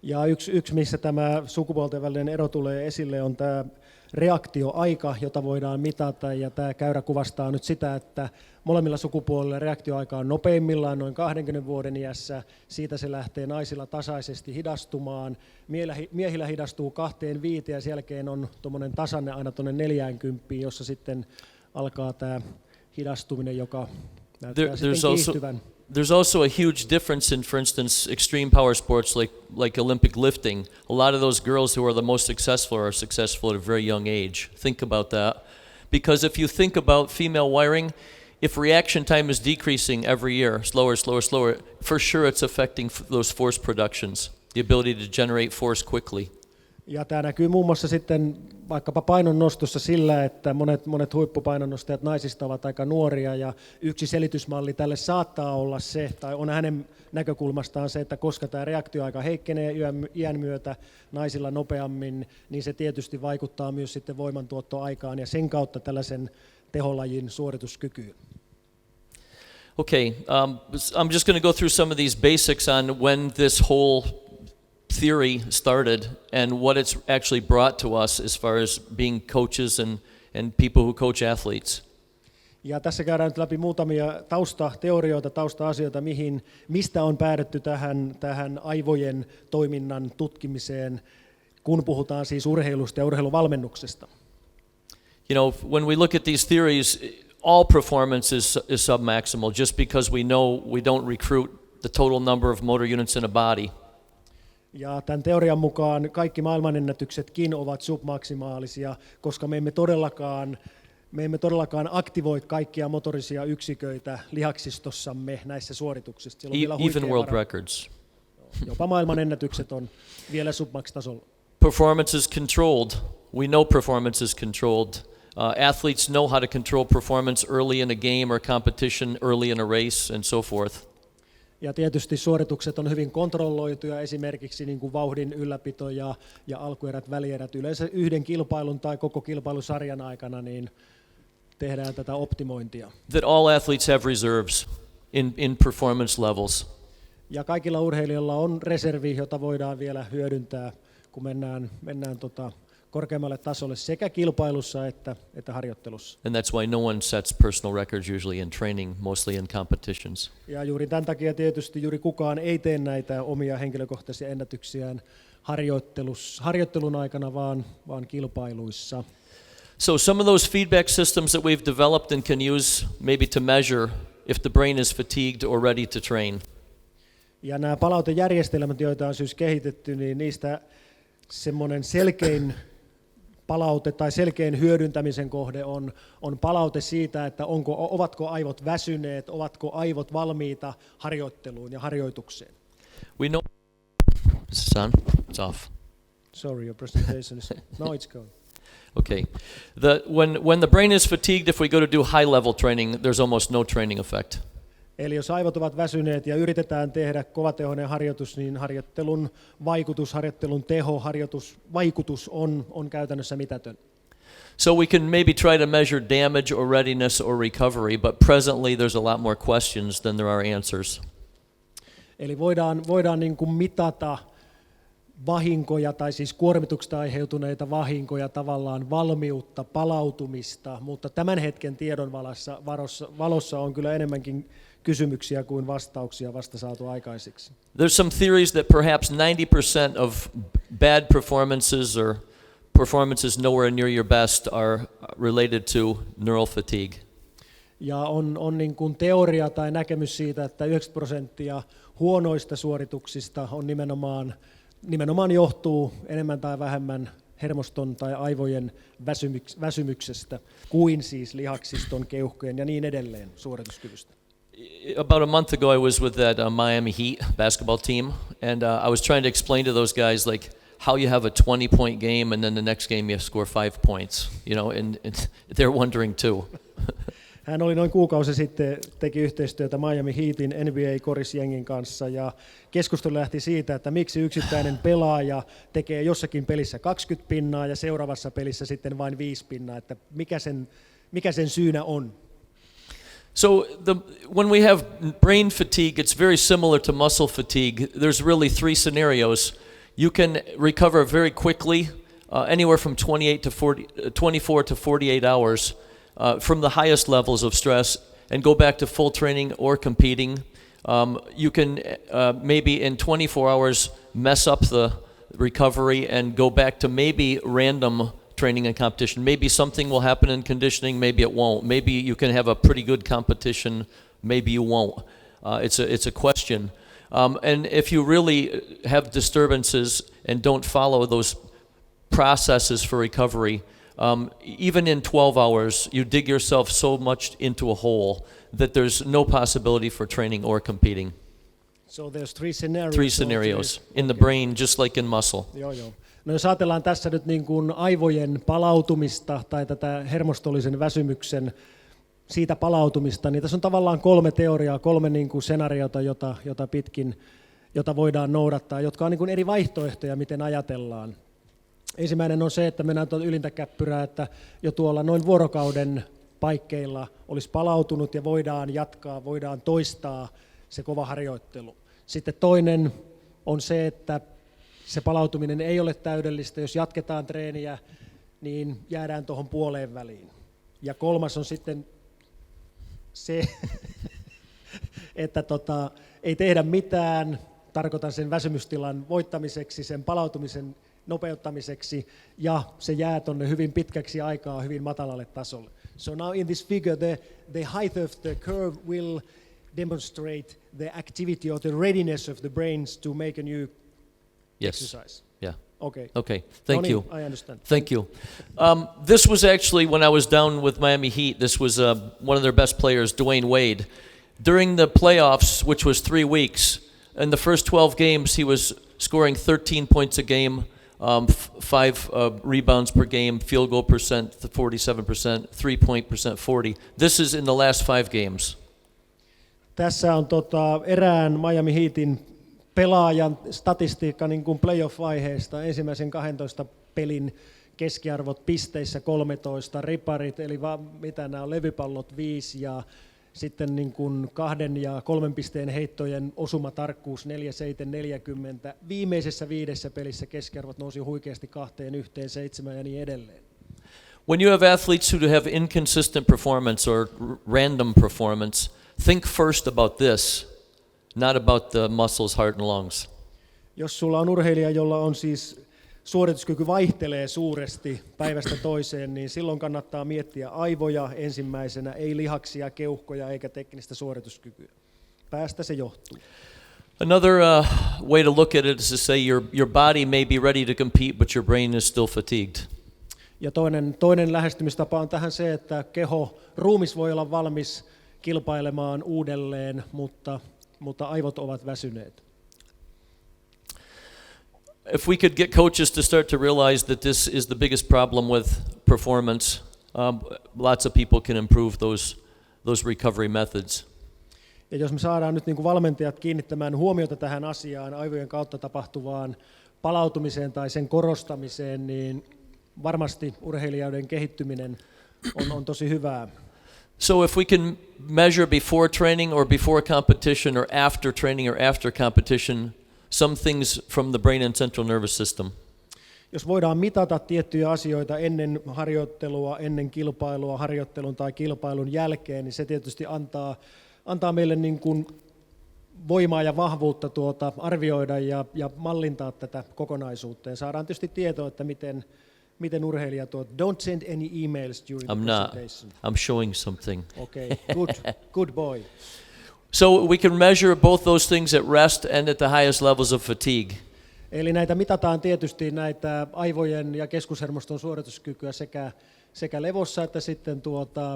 Ja yksi, missä tämä sukupuolten välinen ero tulee esille, on tämä reaktioaika, jota voidaan mitata, ja tämä käyrä kuvastaa nyt sitä, että molemmilla sukupuolilla reaktioaika on nopeimmillaan noin 20 vuoden iässä, siitä se lähtee naisilla tasaisesti hidastumaan, miehillä hidastuu 25 ja sen jälkeen on tuommoinen tasanne aina tuonne 40, jossa sitten alkaa tämä hidastuminen, joka näyttää sitten kiihtyvän. There's also a huge difference in, for instance, extreme power sports like Olympic lifting. A lot of those girls who are the most successful are successful at a very young age. Think about that. Because if you think about female wiring, if reaction time is decreasing every year, slower, for sure it's affecting those force productions, the ability to generate force quickly. Ja tämä näkyy muun muassa sitten vaikkapa painonnostossa sillä, että monet huippupainonnostajat naisista ovat aika nuoria, ja yksi selitysmalli tälle saattaa olla se, tai on hänen näkökulmastaan se, että koska tämä reaktioaika heikkenee iän myötä naisilla nopeammin, niin se tietysti vaikuttaa myös sitten voimantuottoaikaan, ja sen kautta tällaisen teholajin suorituskykyyn. Okay, I'm just going to go through some of these basics on when this whole theory started and what it's actually brought to us as far as being coaches and people who coach athletes. Ja tässä käydään nyt läpi muutamia taustateorioita, tausta-asioita, mistä on päädytty tähän aivojen toiminnan tutkimiseen, kun puhutaan siis urheilusta ja urheiluvalmennuksesta. You know, when we look at these theories, all performance is submaximal just because we know we don't recruit the total number of motor units in a body. Ja tämän teorian mukaan kaikki maailmanennätyksetkin ovat submaksimaalisia, koska me emme todellakaan aktivoi kaikkia motorisia yksiköitä lihaksistossamme näissä suorituksissa. Even world records. Jopa maailmanennätykset on vielä submax-tasolla. Performance is controlled. We know performance is controlled. Athletes know how to control performance early in a game or competition, early in a race, and so forth. Ja tietysti suoritukset on hyvin kontrolloituja, esimerkiksi niin kuin vauhdin ylläpito ja alkuerät, välierät. Yleensä yhden kilpailun tai koko kilpailusarjan aikana niin tehdään tätä optimointia. That all athletes have reserves in performance levels. Ja kaikilla urheilijoilla on reservi, jota voidaan vielä hyödyntää, kun mennään korkeammalle tasolle sekä kilpailussa että harjoittelussa. And that's why no one sets personal records usually in training, mostly in competitions. Ja juuri tämän takia tietysti juuri kukaan ei tee näitä omia henkilökohtaisia ennätyksiään harjoittelun aikana, vaan kilpailuissa. So some of those feedback systems that we've developed and can use maybe to measure if the brain is fatigued or ready to train. Ja nämä palautejärjestelmät, joita on siis kehitetty, niin niistä semmoinen selkein palaute tai selkein hyödyntämisen kohde on palaute siitä, että ovatko aivot väsyneet, ovatko aivot valmiita harjoitteluun ja harjoitukseen. We know. Is this on? It's off. Sorry, your presentation is no, it's going. Okay. When the brain is fatigued, if we go to do high level training, there's almost no training effect. Eli jos aivot ovat väsyneet ja yritetään tehdä kovatehoinen harjoitus, niin harjoittelun vaikutus, harjoittelun teho, vaikutus on käytännössä mitätön. So we can maybe try to measure damage or readiness or recovery, but presently there's a lot more questions than there are answers. Eli voidaan niin kuin mitata vahinkoja tai siis kuormituksesta aiheutuneita vahinkoja, tavallaan valmiutta, palautumista, mutta tämän hetken tiedon valossa on kyllä enemmänkin kysymyksiä kuin vastauksia vasta saatu aikaiseksi. There's some theories that perhaps 90% of bad performances or performances nowhere near your best are related to neural fatigue. Ja on niin kuin teoria tai näkemys siitä, että 90% huonoista suorituksista on nimenomaan johtuu enemmän tai vähemmän hermoston tai aivojen väsymyksestä kuin siis lihaksiston, keuhkojen ja niin edelleen suorituskyvystä. About a month ago I was with that Miami Heat basketball team and I was trying to explain to those guys like how you have a 20-point game and then the next game you score 5 points, you know, and they're wondering too. Hän oli noin kuukausi sitten, teki yhteistyötä Miami Heatin NBA-korisjengin kanssa ja keskustelu lähti siitä, että miksi yksittäinen pelaaja tekee jossakin pelissä 20 pinnaa ja seuraavassa pelissä sitten vain 5 pinnaa, että mikä sen syynä on. So when we have brain fatigue, it's very similar to muscle fatigue. There's really 3 scenarios. You can recover very quickly, anywhere from 24 to 48 hours from the highest levels of stress and go back to full training or competing. You can maybe in 24 hours mess up the recovery and go back to maybe random training and competition. Maybe something will happen in conditioning, maybe it won't. Maybe you can have a pretty good competition, maybe you won't. It's a question. And if you really have disturbances and don't follow those processes for recovery, even in 12 hours, you dig yourself so much into a hole that there's no possibility for training or competing. So there's 3 scenarios. 3 scenarios in the brain, just like in muscle. Joo. No jos ajatellaan tässä nyt niin kuin aivojen palautumista tai tätä hermostollisen väsymyksen siitä palautumista, niin tässä on tavallaan 3 teoriaa, 3 niin kuin skenaariota, jota voidaan noudattaa, jotka on niin kuin eri vaihtoehtoja, miten ajatellaan. Ensimmäinen on se, että mennään tuon ylintä käppyrää, että jo tuolla noin vuorokauden paikkeilla olisi palautunut ja voidaan jatkaa, voidaan toistaa se kova harjoittelu. Sitten toinen on se, että se palautuminen ei ole täydellistä. Jos jatketaan treeniä, niin jäädään tuohon puoleen väliin. Ja kolmas on sitten se, että ei tehdä mitään, tarkoitan sen väsymystilan voittamiseksi, sen palautumisen nopeuttamiseksi, ja se jää tuonne hyvin pitkäksi aikaa hyvin matalalle tasolle. So now in this figure, the height of the curve will demonstrate the activity or the readiness of the brains to make a new exercise. Yeah. Okay. Okay. Thank you. I understand. Thank you. This was actually when I was down with Miami Heat. This was one of their best players, Dwayne Wade. During the playoffs, which was 3 weeks, in the first 12 games, he was scoring 13 points a game, 5 rebounds per game, field goal percent 47%, 3-point percent 40. This is in the last 5 games. Tässä on erään Miami Heatin pelaajan statistiikka niin kuin playoff-vaiheesta. Ensimmäisen 12 pelin keskiarvot pisteissä 13, riparit, eli mitä nämä on, levypallot 5 ja sitten niin kuin 2 ja 3 pisteen heittojen osumatarkkuus 4, 7, 40. Viimeisessä 5 pelissä keskiarvot nousi huikeasti 2, 1, 7 ja niin edelleen. When you have athletes who have inconsistent performance or random performance, think first about this, not about the muscles, heart and lungs. Jos sulla on urheilija, jolla on siis suorituskyky vaihtelee suuresti päivästä toiseen, niin silloin kannattaa miettiä aivoja ensimmäisenä, ei lihaksia, keuhkoja eikä teknistä suorituskykyä. Päästä se johtuu. Another way to look at it is to say your body may be ready to compete, but your brain is still fatigued. Ja toinen lähestymistapa on tähän se, että ruumis voi olla valmis kilpailemaan uudelleen, mutta aivot ovat väsyneet. If we could get coaches to start to realize that this is the biggest problem with performance, lots of people can improve those recovery methods. Ja jos me saadaan nyt niin kuin valmentajat kiinnittämään huomiota tähän asiaan, aivojen kautta tapahtuvaan palautumiseen tai sen korostamiseen, niin varmasti urheilijoiden kehittyminen on tosi hyvää. So if we can measure before training or before competition or after training or after competition some things from the brain and central nervous system. Jos voidaan mitata tiettyjä asioita ennen harjoittelua, ennen kilpailua, harjoittelun tai kilpailun jälkeen, niin se tietysti antaa meille niin kuin voimaa ja vahvuutta arvioida ja mallintaa tätä kokonaisuutta. Ja saadaan tietysti tietoa, että miten urheilija don't send any emails during the presentation. I'm showing something. Okay, good boy. So we can measure both those things at rest and at the highest levels of fatigue. Eli näitä mitataan tietysti näitä aivojen ja keskushermoston suorituskykyä sekä levossa että sitten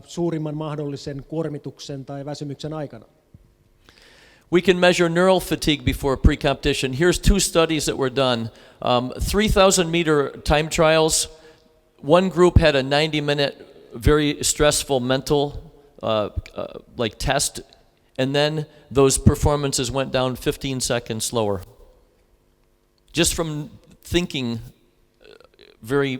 suurimman mahdollisen kuormituksen tai väsymyksen aikana. We can measure neural fatigue before pre-competition. Here's 2 studies that were done. 3,000 meter time trials. One group had a 90-minute, very stressful mental test, and then those performances went down 15 seconds slower. Just from thinking,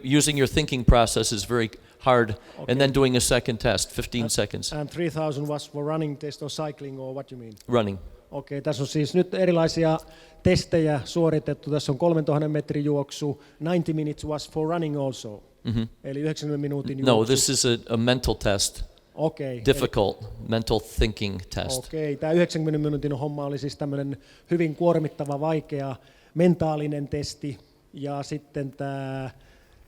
using your thinking process is very hard, okay. And then doing a second test, 15 seconds. And 3,000 was for running test or cycling, or what you mean? Running. Okei, tässä on siis nyt erilaisia testejä suoritettu. Tässä on 3,000 metrin juoksu. 90 minutes was for running also. Mm-hmm. Eli 90 minuutin juoksu. No, this is a mental test. Okay. Difficult mental thinking test. Okei, tämä 90 minuutin homma oli siis tämmöinen hyvin kuormittava, vaikea mentaalinen testi. Ja sitten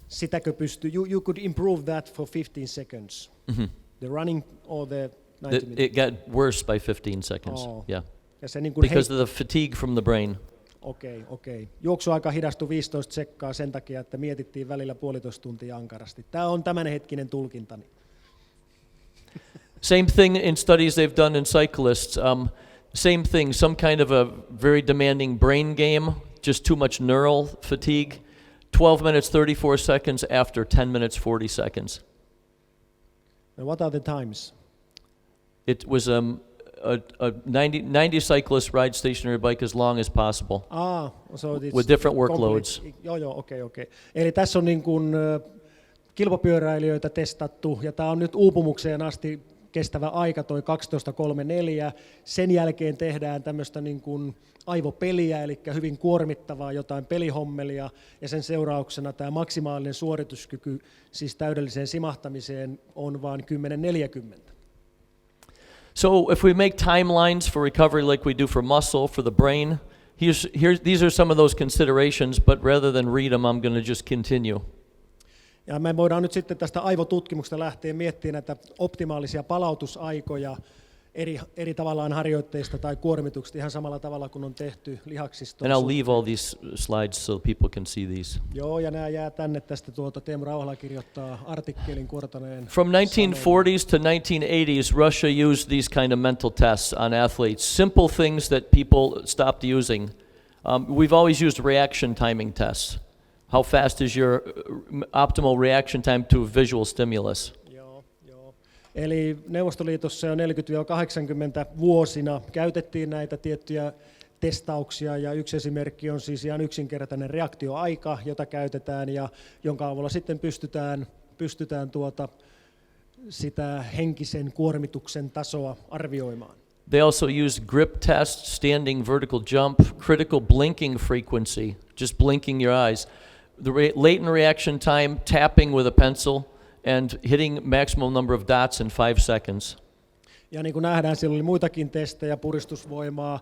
sitäkö pystyy, you could improve that for 15 seconds. Mm-hmm. The running or the 90 minutes? It got worse by 15 seconds, yeah. Ja se niin kuin because of the fatigue from the brain. Okei. Juoksuaika hidastui 15 sekkaa sen takia, että mietittiin välillä 1,5 tuntia ankarasti. Tämä on tämänhetkinen tulkintani. Same thing in studies they've done in cyclists. Same thing, some kind of a very demanding brain game, just too much neural fatigue. 12 minutes, 34 seconds after 10 minutes, 40 seconds. And what are the times? It was a 90 cyclists ride stationary bike as long as possible. So with different workloads. Okei. Eli tässä on niin kuin kilpapyöräilijöitä testattu, ja tämä on nyt uupumukseen asti kestävä aika, toi 12.34. Sen jälkeen tehdään tämmöistä niin kuin aivopeliä, eli hyvin kuormittavaa jotain pelihommelia, ja sen seurauksena tämä maksimaalinen suorituskyky, siis täydelliseen simahtamiseen, on vain 10.40. So if we make timelines for recovery like we do for muscle, for the brain, these are some of those considerations, but rather than read them, I'm going to just continue. Ja me voidaan nyt sitten tästä aivotutkimuksesta lähteä miettimään näitä optimaalisia palautusaikoja eri tavallaan harjoitteista tai kuormituksista ihan samalla tavalla kuin on tehty lihaksistoon. And I'll leave all these slides so people can see these. Joo, ja nämä jää tänne tästä Teemu Rauhala kirjoittaa artikkelin Kuortaneen. From 1940s to 1980s, Russia used these kind of mental tests on athletes. Simple things that people stopped using. We've always used reaction timing tests. How fast is your optimal reaction time to a visual stimulus? Joo. Eli Neuvostoliitossa jo 40-80 vuosina käytettiin näitä tiettyjä testauksia, ja yksi esimerkki on siis ihan yksinkertainen reaktioaika, jota käytetään ja jonka avulla sitten pystytään sitä henkisen kuormituksen tasoa arvioimaan. They also use grip test, standing vertical jump, critical blinking frequency, just blinking your eyes, the latent reaction time, tapping with a pencil, and hitting maximum number of dots in 5 seconds. Ja niin kuin nähdään, siellä oli muitakin testejä, puristusvoimaa,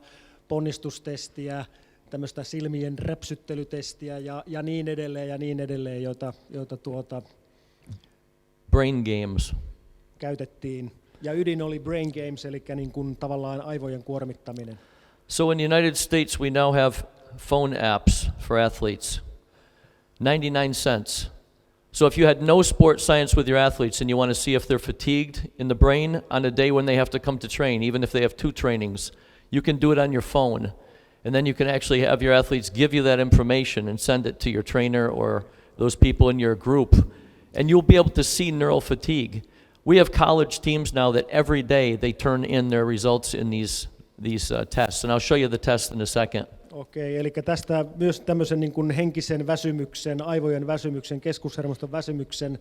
ponnistustestiä, tämmöistä silmien räpsyttelytestiä ja niin edelleen, joita Brain games. käytettiin. Ja ydin oli brain games, eli niin kuin tavallaan aivojen kuormittaminen. So in the United States we now have phone apps for athletes. 99 cents. So if you had no sport science with your athletes and you want to see if they're fatigued in the brain on a day when they have to come to train, even if they have 2 trainings, you can do it on your phone. And then you can actually have your athletes give you that information and send it to your trainer or those people in your group. And you'll be able to see neural fatigue. We have college teams now that every day they turn in their results in these tests. And I'll show you the test in a second. Okei, eli tästä myös tämmöisen niin kuin henkisen väsymyksen, aivojen väsymyksen, keskushermoston väsymyksen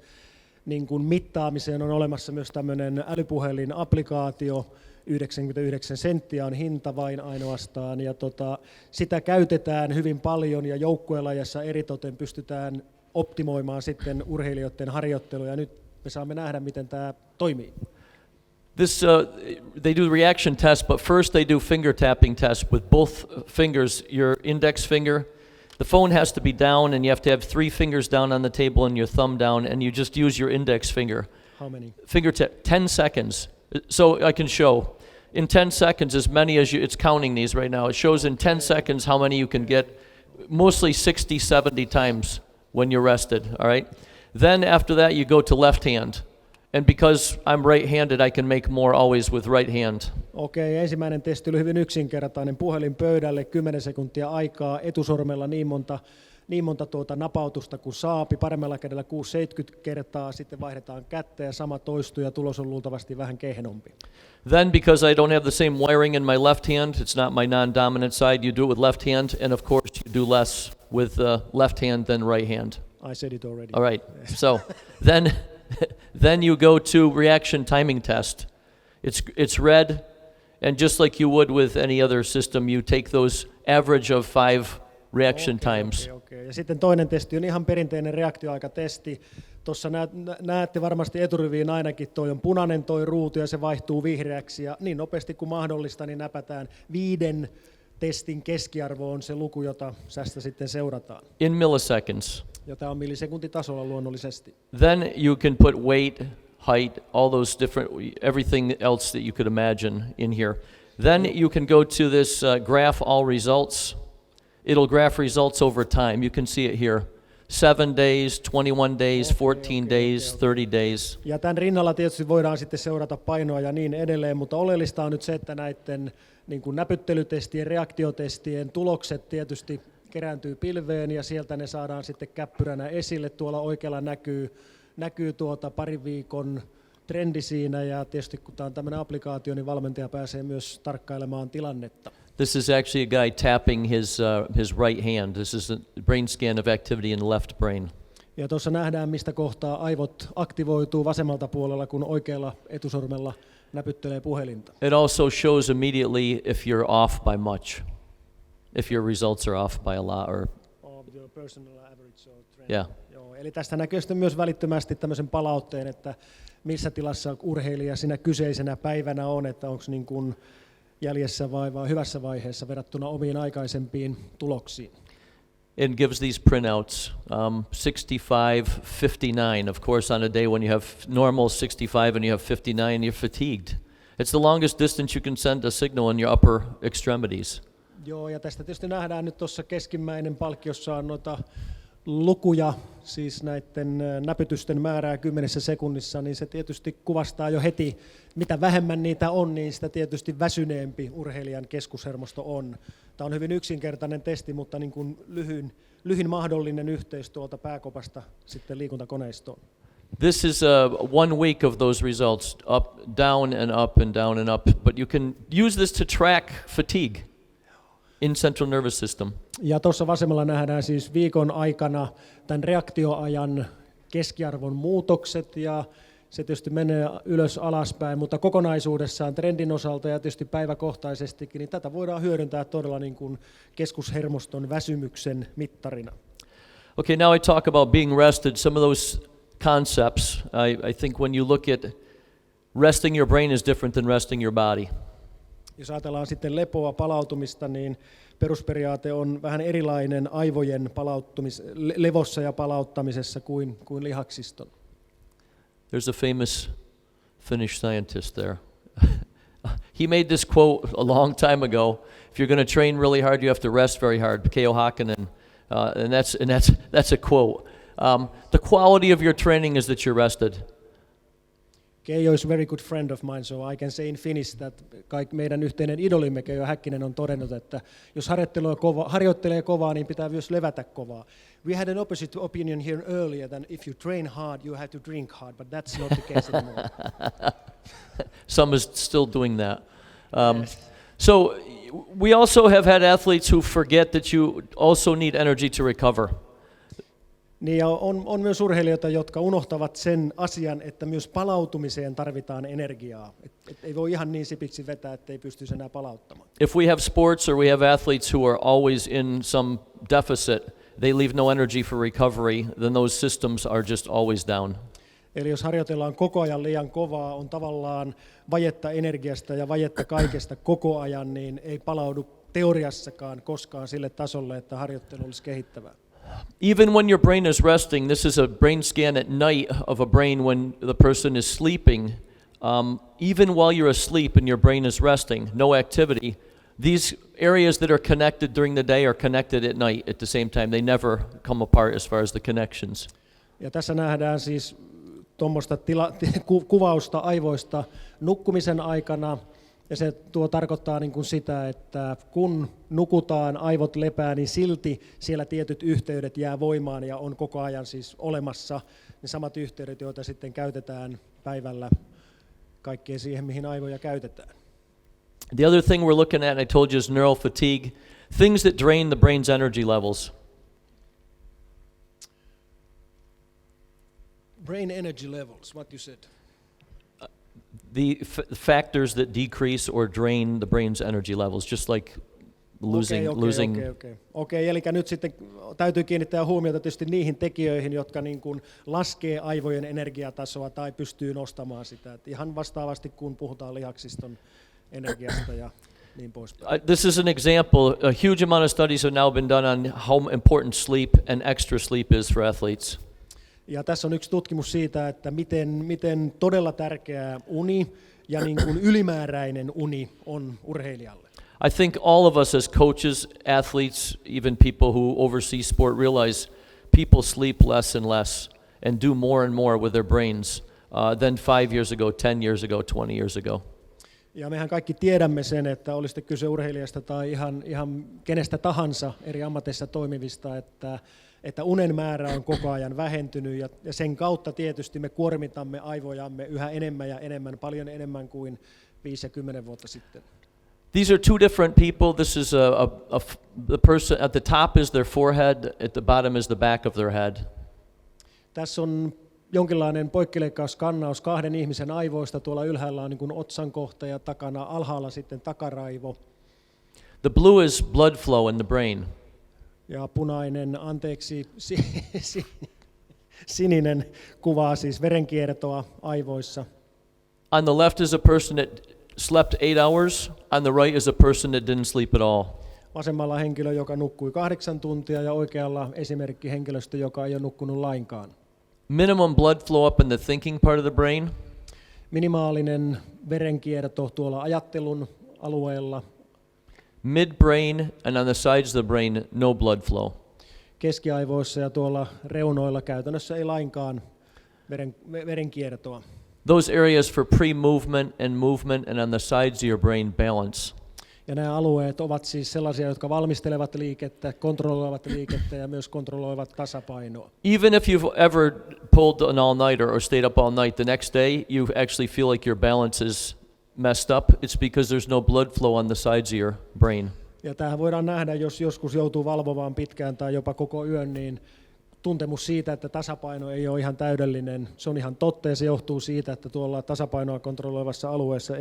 niin kuin mittaamiseen on olemassa myös tämmöinen älypuhelin-applikaatio, 99 senttiä on hinta vain ainoastaan, ja sitä käytetään hyvin paljon, ja joukkuelajassa eritoten pystytään optimoimaan sitten urheilijoiden harjoittelua, ja nyt me saamme nähdä, miten tämä toimii. They do reaction tests, but first they do finger tapping tests with both fingers, your index finger. The phone has to be down, and you have to have 3 fingers down on the table and your thumb down, and you just use your index finger. How many? Finger tap, 10 seconds. So I can show. In 10 seconds, as many as it's counting these right now. It shows in 10 seconds how many you can get, mostly 60, 70 times when you're rested, all right? Then after that, you go to left hand. And because I'm right-handed, I can make more always with right hand. Okei, ensimmäinen testi oli hyvin yksinkertainen. Puhelin pöydälle, 10 sekuntia aikaa, etusormella niin monta napautusta kuin saapi, paremmalla kädellä 6-70 kertaa, sitten vaihdetaan kättä ja sama toistuu ja tulos on luultavasti vähän kehnompi. Then because I don't have the same wiring in my left hand, it's not my non-dominant side, you do it with left hand, and of course you do less with left hand than right hand. I said it already. All right, so then you go to reaction timing test. It's red, and just like you would with any other system, you take those average of 5 reaction times. Okay. Ja sitten toinen testi on ihan perinteinen reaktioaikatesti. Tuossa näette varmasti eturiviin ainakin, toi on punainen toi ruutu ja se vaihtuu vihreäksi, ja niin nopeasti kuin mahdollista niin näpätään 5 testin keskiarvo on se luku, jota tästä sitten seurataan. In milliseconds. Jota on millisekuntitasolla luonnollisesti. Then you can put weight, height, all those different, everything else that you could imagine in here. Then you can go to this graph all results. It'll graph results over time. You can see it here. 7 days, 21 days, 14 days, 30 days. Ja tämän rinnalla tietysti voidaan sitten seurata painoa ja niin edelleen, mutta oleellista on nyt se, että näiden niin kuin näpyttelytestien, reaktiotestien tulokset tietysti kerääntyy pilveen ja sieltä ne saadaan sitten käppyränä esille. Tuolla oikealla näkyy parin viikon trendi siinä, ja tietysti kun tämä on tämmöinen applikaatio, niin valmentaja pääsee myös tarkkailemaan tilannetta. This is actually a guy tapping his right hand. This is a brain scan of activity in the left brain. Ja tuossa nähdään, mistä kohtaa aivot aktivoituu vasemmalta puolella, kun oikealla etusormella näpyttelee puhelinta. It also shows immediately if you're off by much, if your results are off by a lot or Of the personal average or trend. yeah. Joo, eli tästä näkyy sitten myös välittömästi tämmöisen palautteen, että missä tilassa urheilija sinä kyseisenä päivänä on, että onko niin kuin jäljessä vai hyvässä vaiheessa verrattuna omiin aikaisempiin tuloksiin. It gives these printouts, 65, 59. Of course, on a day when you have normal 65 and you have 59, you're fatigued. It's the longest distance you can send a signal in your upper extremities. Joo, ja tästä tietysti nähdään nyt tuossa keskimmäinen palkkiossa on noita lukuja, siis näiden näpytysten määrää 10 sekunnissa, niin se tietysti kuvastaa jo heti, mitä vähemmän niitä on, niin sitä tietysti väsyneempi urheilijan keskushermosto on. Tämä on hyvin yksinkertainen testi, mutta niin kuin lyhin mahdollinen yhteys tuolta pääkopasta sitten liikuntakoneistoon. This is one week of those results, up, down and up and down and up. But you can use this to track fatigue in central nervous system. Ja tuossa vasemmalla nähdään siis viikon aikana tämän reaktioajan keskiarvon muutokset, ja se tietysti menee ylös alaspäin, mutta kokonaisuudessaan trendin osalta ja tietysti päiväkohtaisestikin, niin tätä voidaan hyödyntää todella niin kuin keskushermoston väsymyksen mittarina. Okay, now I talk about being rested. Some of those concepts, I think when you look at resting your brain is different than resting your body. Jos ajatellaan sitten lepoa, palautumista, niin perusperiaate on vähän erilainen aivojen levossa ja palauttamisessa kuin lihaksiston. There's a famous Finnish scientist there. He made this quote a long time ago. If you're going to train really hard, you have to rest very hard. Keijo Hakkinen, and that's a quote. The quality of your training is that you're rested. Keijo is a very good friend of mine, so I can say in Finnish that meidän yhteinen idolimme Keijo Häkkinen on todennut, että jos harjoittelee kovaa, niin pitää myös levätä kovaa. We had an opposite opinion here earlier that if you train hard, you have to drink hard, but that's not the case anymore. Some is still doing that. So we also have had athletes who forget that you also need energy to recover. Niin ja on myös urheilijoita, jotka unohtavat sen asian, että myös palautumiseen tarvitaan energiaa. Et ei voi ihan niin sipiksi vetää, että ei pystyisi enää palauttamaan. If we have sports or we have athletes who are always in some deficit, they leave no energy for recovery, then those systems are just always down. Eli jos harjoitellaan koko ajan liian kovaa, on tavallaan vajetta energiasta ja vajetta kaikesta koko ajan, niin ei palaudu teoriassakaan koskaan sille tasolle, että harjoittelu olisi kehittävää. Even when your brain is resting, this is a brain scan at night of a brain when the person is sleeping. Even while you're asleep and your brain is resting, no activity, these areas that are connected during the day are connected at night at the same time. They never come apart as far as the connections. Ja tässä nähdään siis tuommoista kuvausta aivoista nukkumisen aikana. Ja se tarkoittaa niin kuin sitä, että kun nukutaan, aivot lepää, niin silti siellä tietyt yhteydet jää voimaan ja on koko ajan siis olemassa ne samat yhteydet, joita sitten käytetään päivällä kaikkeen siihen, mihin aivoja käytetään. The other thing we're looking at, I told you, is neural fatigue, things that drain the brain's energy levels. Brain energy levels, what you said. The factors that decrease or drain the brain's energy levels, just like losing. Okei, eli nyt sitten täytyy kiinnittää huomiota tietysti niihin tekijöihin, jotka niin kuin laskee aivojen energiatasoa tai pystyy nostamaan sitä. Et ihan vastaavasti, kun puhutaan lihaksiston energiasta ja niin poispäin. This is an example. A huge amount of studies have now been done on how important sleep and extra sleep is for athletes. Ja tässä on yksi tutkimus siitä, että miten todella tärkeää uni ja niin kuin ylimääräinen uni on urheilijalle. I think all of us as coaches, athletes, even people who oversee sport realize people sleep less and less and do more and more with their brains than 5 years ago, 10 years ago, 20 years ago. Ja mehän kaikki tiedämme sen, että oli sitten kyse urheilijasta tai ihan kenestä tahansa eri ammateissa toimivista, että unen määrä on koko ajan vähentynyt ja sen kautta tietysti me kuormitamme aivojamme yhä enemmän ja enemmän, paljon enemmän kuin 5 ja 10 vuotta sitten. These are two different people. This is the person at the top is their forehead, at the bottom is the back of their head. Tässä on jonkinlainen poikkileikkausskannaus kahden ihmisen aivoista. Tuolla ylhäällä on niin kuin otsan kohta ja takana alhaalla sitten takaraivo. The blue is blood flow in the brain. Ja punainen, sininen kuvaa siis verenkiertoa aivoissa. On the left is a person that slept 8 hours. On the right is a person that didn't sleep at all. Vasemmalla henkilö, joka nukkui 8 tuntia, ja oikealla esimerkki henkilöstö, joka ei ole nukkunut lainkaan. Minimum blood flow up in the thinking part of the brain. Minimaalinen verenkierto tuolla ajattelun alueella. Midbrain and on the sides of the brain, no blood flow. Keskiaivoissa ja tuolla reunoilla käytännössä ei lainkaan verenkiertoa. Those areas for pre-movement and movement, and on the sides of your brain, balance. Ja nämä alueet ovat siis sellaisia, jotka valmistelevat liikettä, kontrolloivat liikettä ja myös kontrolloivat tasapainoa. Even if you've ever pulled an all-nighter or stayed up all night, the next day you actually feel like your balance is messed up. It's because there's no blood flow on the sides of your brain. Ja tämähän voidaan nähdä, jos joskus joutuu valvomaan pitkään tai jopa koko yön, niin tuntemus siitä, että tasapaino ei ole ihan täydellinen, se on ihan totta, ja se johtuu siitä, että tuolla tasapainoa kontrolloivassa alueessa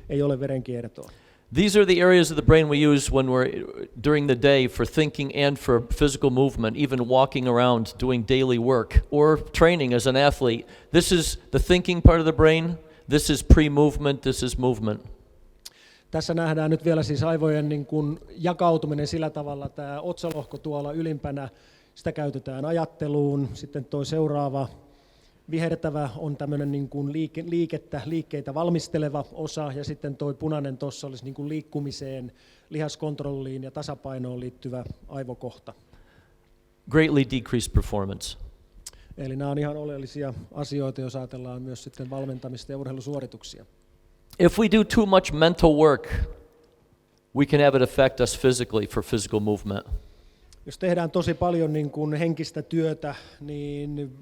ei ole verenkiertoa. These are the areas of the brain we use when we're during the day for thinking and for physical movement, even walking around, doing daily work, or training as an athlete. This is the thinking part of the brain. This is pre-movement. This is movement. Tässä nähdään nyt vielä siis aivojen niin kuin jakautuminen sillä tavalla, tämä otsalohko tuolla ylimpänä, sitä käytetään ajatteluun, sitten tuo seuraava vihertävä on tämmöinen niin kuin liikkeitä valmisteleva osa, ja sitten tuo punainen tuossa olisi niin kuin liikkumiseen, lihaskontrolliin ja tasapainoon liittyvä aivokohta. Greatly decreased performance. Eli nämä on ihan oleellisia asioita, jos ajatellaan myös sitten valmentamista ja urheilusuorituksia. If we do too much mental work, we can have it affect us physically for physical movement. Jos tehdään tosi paljon niin kuin henkistä työtä, niin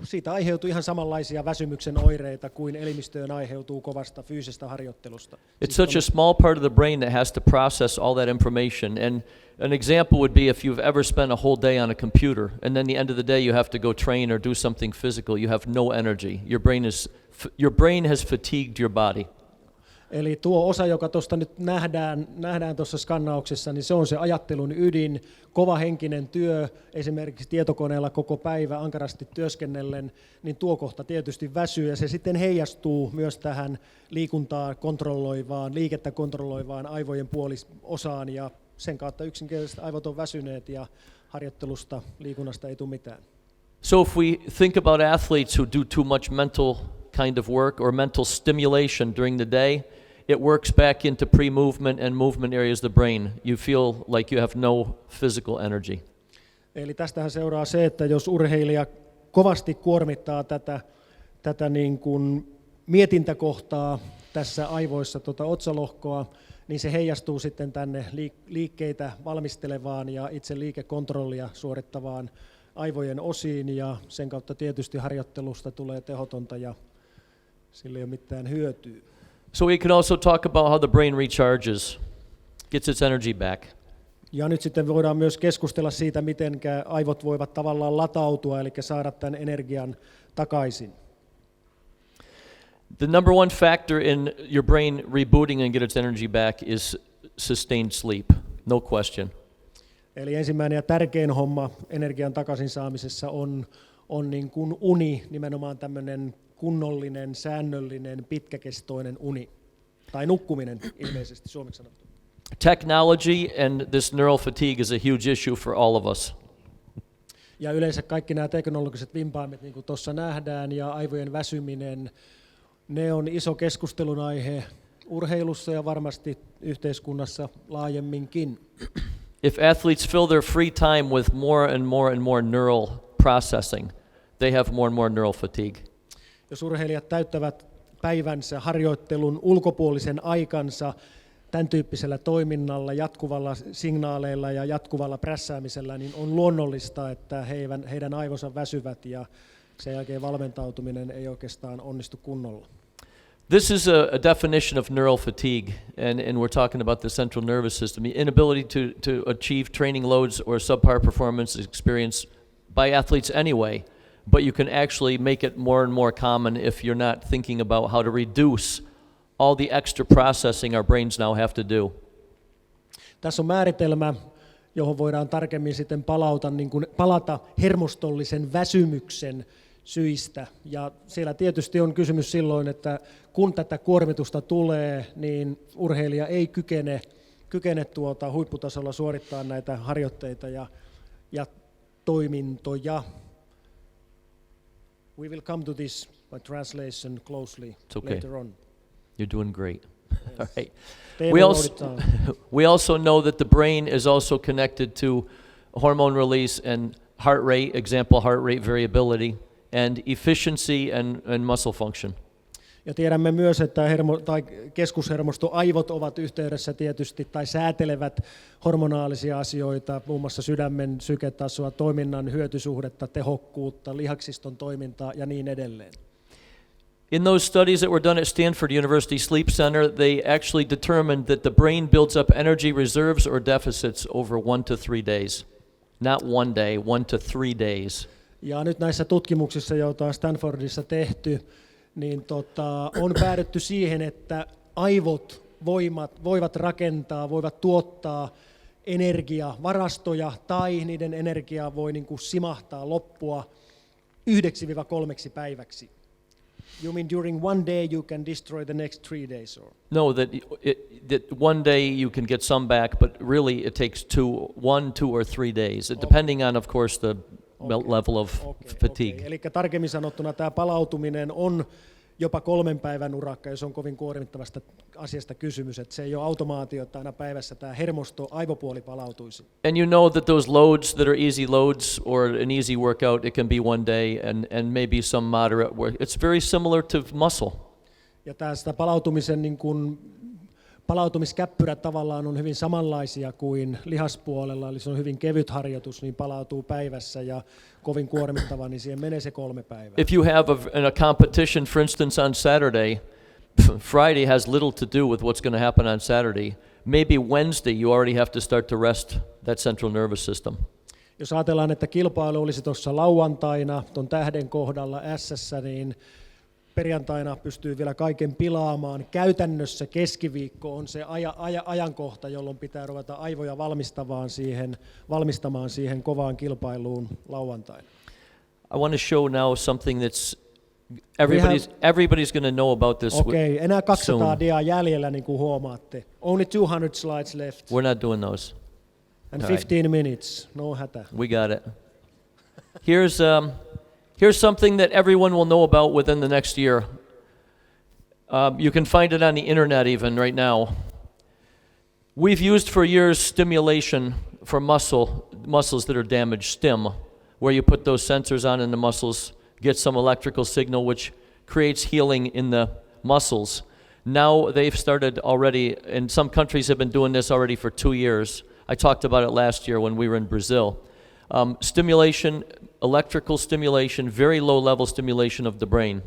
siitä aiheutuu ihan samanlaisia väsymyksen oireita kuin elimistöön aiheutuu kovasta fyysisestä harjoittelusta. It's such a small part of the brain that has to process all that information. And an example would be if you've ever spent a whole day on a computer, and then the end of the day you have to go train or do something physical, you have no energy. Your brain has fatigued your body. Eli tuo osa, joka tuosta nyt nähdään tuossa skannauksessa, niin se on se ajattelun ydin, kova henkinen työ, esimerkiksi tietokoneella koko päivä ankarasti työskennellen, niin tuo kohta tietysti väsyy, ja se sitten heijastuu myös tähän liikuntaa kontrolloivaan, liikettä kontrolloivaan aivojen puoliosaan, ja sen kautta yksinkertaisesti aivot on väsyneet, ja harjoittelusta, liikunnasta ei tule mitään. So if we think about athletes who do too much mental kind of work or mental stimulation during the day, it works back into pre-movement and movement areas of the brain. You feel like you have no physical energy. Eli tästähän seuraa se, että jos urheilija kovasti kuormittaa tätä niin kuin mietintäkohtaa tässä aivoissa, otsalohkoa, niin se heijastuu sitten tänne liikkeitä valmistelevaan ja itse liikekontrollia suorittavaan aivojen osiin, ja sen kautta tietysti harjoittelusta tulee tehotonta ja sillä ei ole mitään hyötyä. So we can also talk about how the brain recharges, gets its energy back. Ja nyt sitten voidaan myös keskustella siitä, miten aivot voivat tavallaan latautua, eli saada tämän energian takaisin. The number one factor in your brain rebooting and get its energy back is sustained sleep, no question. Eli ensimmäinen ja tärkein homma energian takaisin saamisessa on niin kuin uni, nimenomaan tämmöinen kunnollinen, säännöllinen, pitkäkestoinen uni. Tai nukkuminen ilmeisesti suomeksi sanottu. Technology and this neural fatigue is a huge issue for all of us. Ja yleensä kaikki nämä teknologiset vimpaimet, niin kuin tuossa nähdään, ja aivojen väsyminen, ne on iso keskustelun aihe urheilussa ja varmasti yhteiskunnassa laajemminkin. If athletes fill their free time with more and more and more neural processing, they have more and more neural fatigue. Jos urheilijat täyttävät päivänsä harjoittelun ulkopuolisen aikansa tämän tyyppisellä toiminnalla, jatkuvalla signaaleilla ja jatkuvalla prässäämisellä, niin on luonnollista, että heidän aivonsa väsyvät ja sen jälkeen valmentautuminen ei oikeastaan onnistu kunnolla. This is a definition of neural fatigue, and we're talking about the central nervous system, the inability to achieve training loads or subpar performance experience by athletes anyway, but you can actually make it more and more common if you're not thinking about how to reduce all the extra processing our brains now have to do. Tässä on määritelmä, johon voidaan tarkemmin sitten palata hermostollisen väsymyksen syistä. Ja siellä tietysti on kysymys silloin, että kun tätä kuormitusta tulee, niin urheilija ei kykene huipputasolla suorittaa näitä harjoitteita ja toimintoja. We will come to this by translation closely later on. You're doing great. All right. We also know that the brain is also connected to hormone release and heart rate, example heart rate variability, and efficiency and muscle function. Ja tiedämme myös, että keskushermostoaivot ovat yhteydessä tietysti tai säätelevät hormonaalisia asioita, muun muassa sydämen syketasoa, toiminnan hyötysuhdetta, tehokkuutta, lihaksiston toimintaa ja niin edelleen. In those studies that were done at Stanford University Sleep Center, they actually determined that the brain builds up energy reserves or deficits over 1 to 3 days. Not 1 day, 1 to 3 days. Ja nyt näissä tutkimuksissa, joita on Stanfordissa tehty, niin on päädytty siihen, että aivot voivat rakentaa, voivat tuottaa energiavarastoja tai niiden energia voi niin kuin simahtaa loppua 1-3 päiväksi. You mean during 1 day you can destroy the next 3 days? Or? No, that 1 day you can get some back, but really it takes 1, 2 or 3 days, depending on, of course, the level of fatigue. Okay. Eli tarkemmin sanottuna tämä palautuminen on jopa 3 päivän urakka, jos on kovin kuormittavasta asiasta kysymys, että se ei ole automaatio, että aina päivässä tämä aivopuoli palautuisi. And you know that those loads that are easy loads or an easy workout, it can be 1 day and maybe some moderate work. It's very similar to muscle. Ja tästä palautumiskäppyrät tavallaan on hyvin samanlaisia kuin lihaspuolella, eli se on hyvin kevyt harjoitus, niin palautuu päivässä ja kovin kuormittava, niin siihen menee se 3 päivää. If you have a competition, for instance, on Saturday, Friday has little to do with what's going to happen on Saturday. Maybe Wednesday you already have to start to rest that central nervous system. Jos ajatellaan, että kilpailu olisi tuossa lauantaina, tuon tähden kohdalla S:ssä, niin perjantaina pystyy vielä kaiken pilaamaan. Käytännössä keskiviikko on se ajankohta, jolloin pitää ruveta aivoja valmistamaan siihen kovaan kilpailuun lauantaina. I want to show now something that's everybody's going to know about this. Okei, enää 200 diaa jäljellä, niin kuin huomaatte. Only 200 slides left. We're not doing those. And 15 minutes, no hätä. We got it. Here's something that everyone will know about within the next year. You can find it on the internet even right now. We've used for years stimulation for muscles that are damaged, STIM, where you put those sensors on in the muscles, get some electrical signal which creates healing in the muscles. Now they've started already, and some countries have been doing this already for 2 years. I talked about it last year when we were in Brazil. Stimulation, electrical stimulation, very low level stimulation of the brain.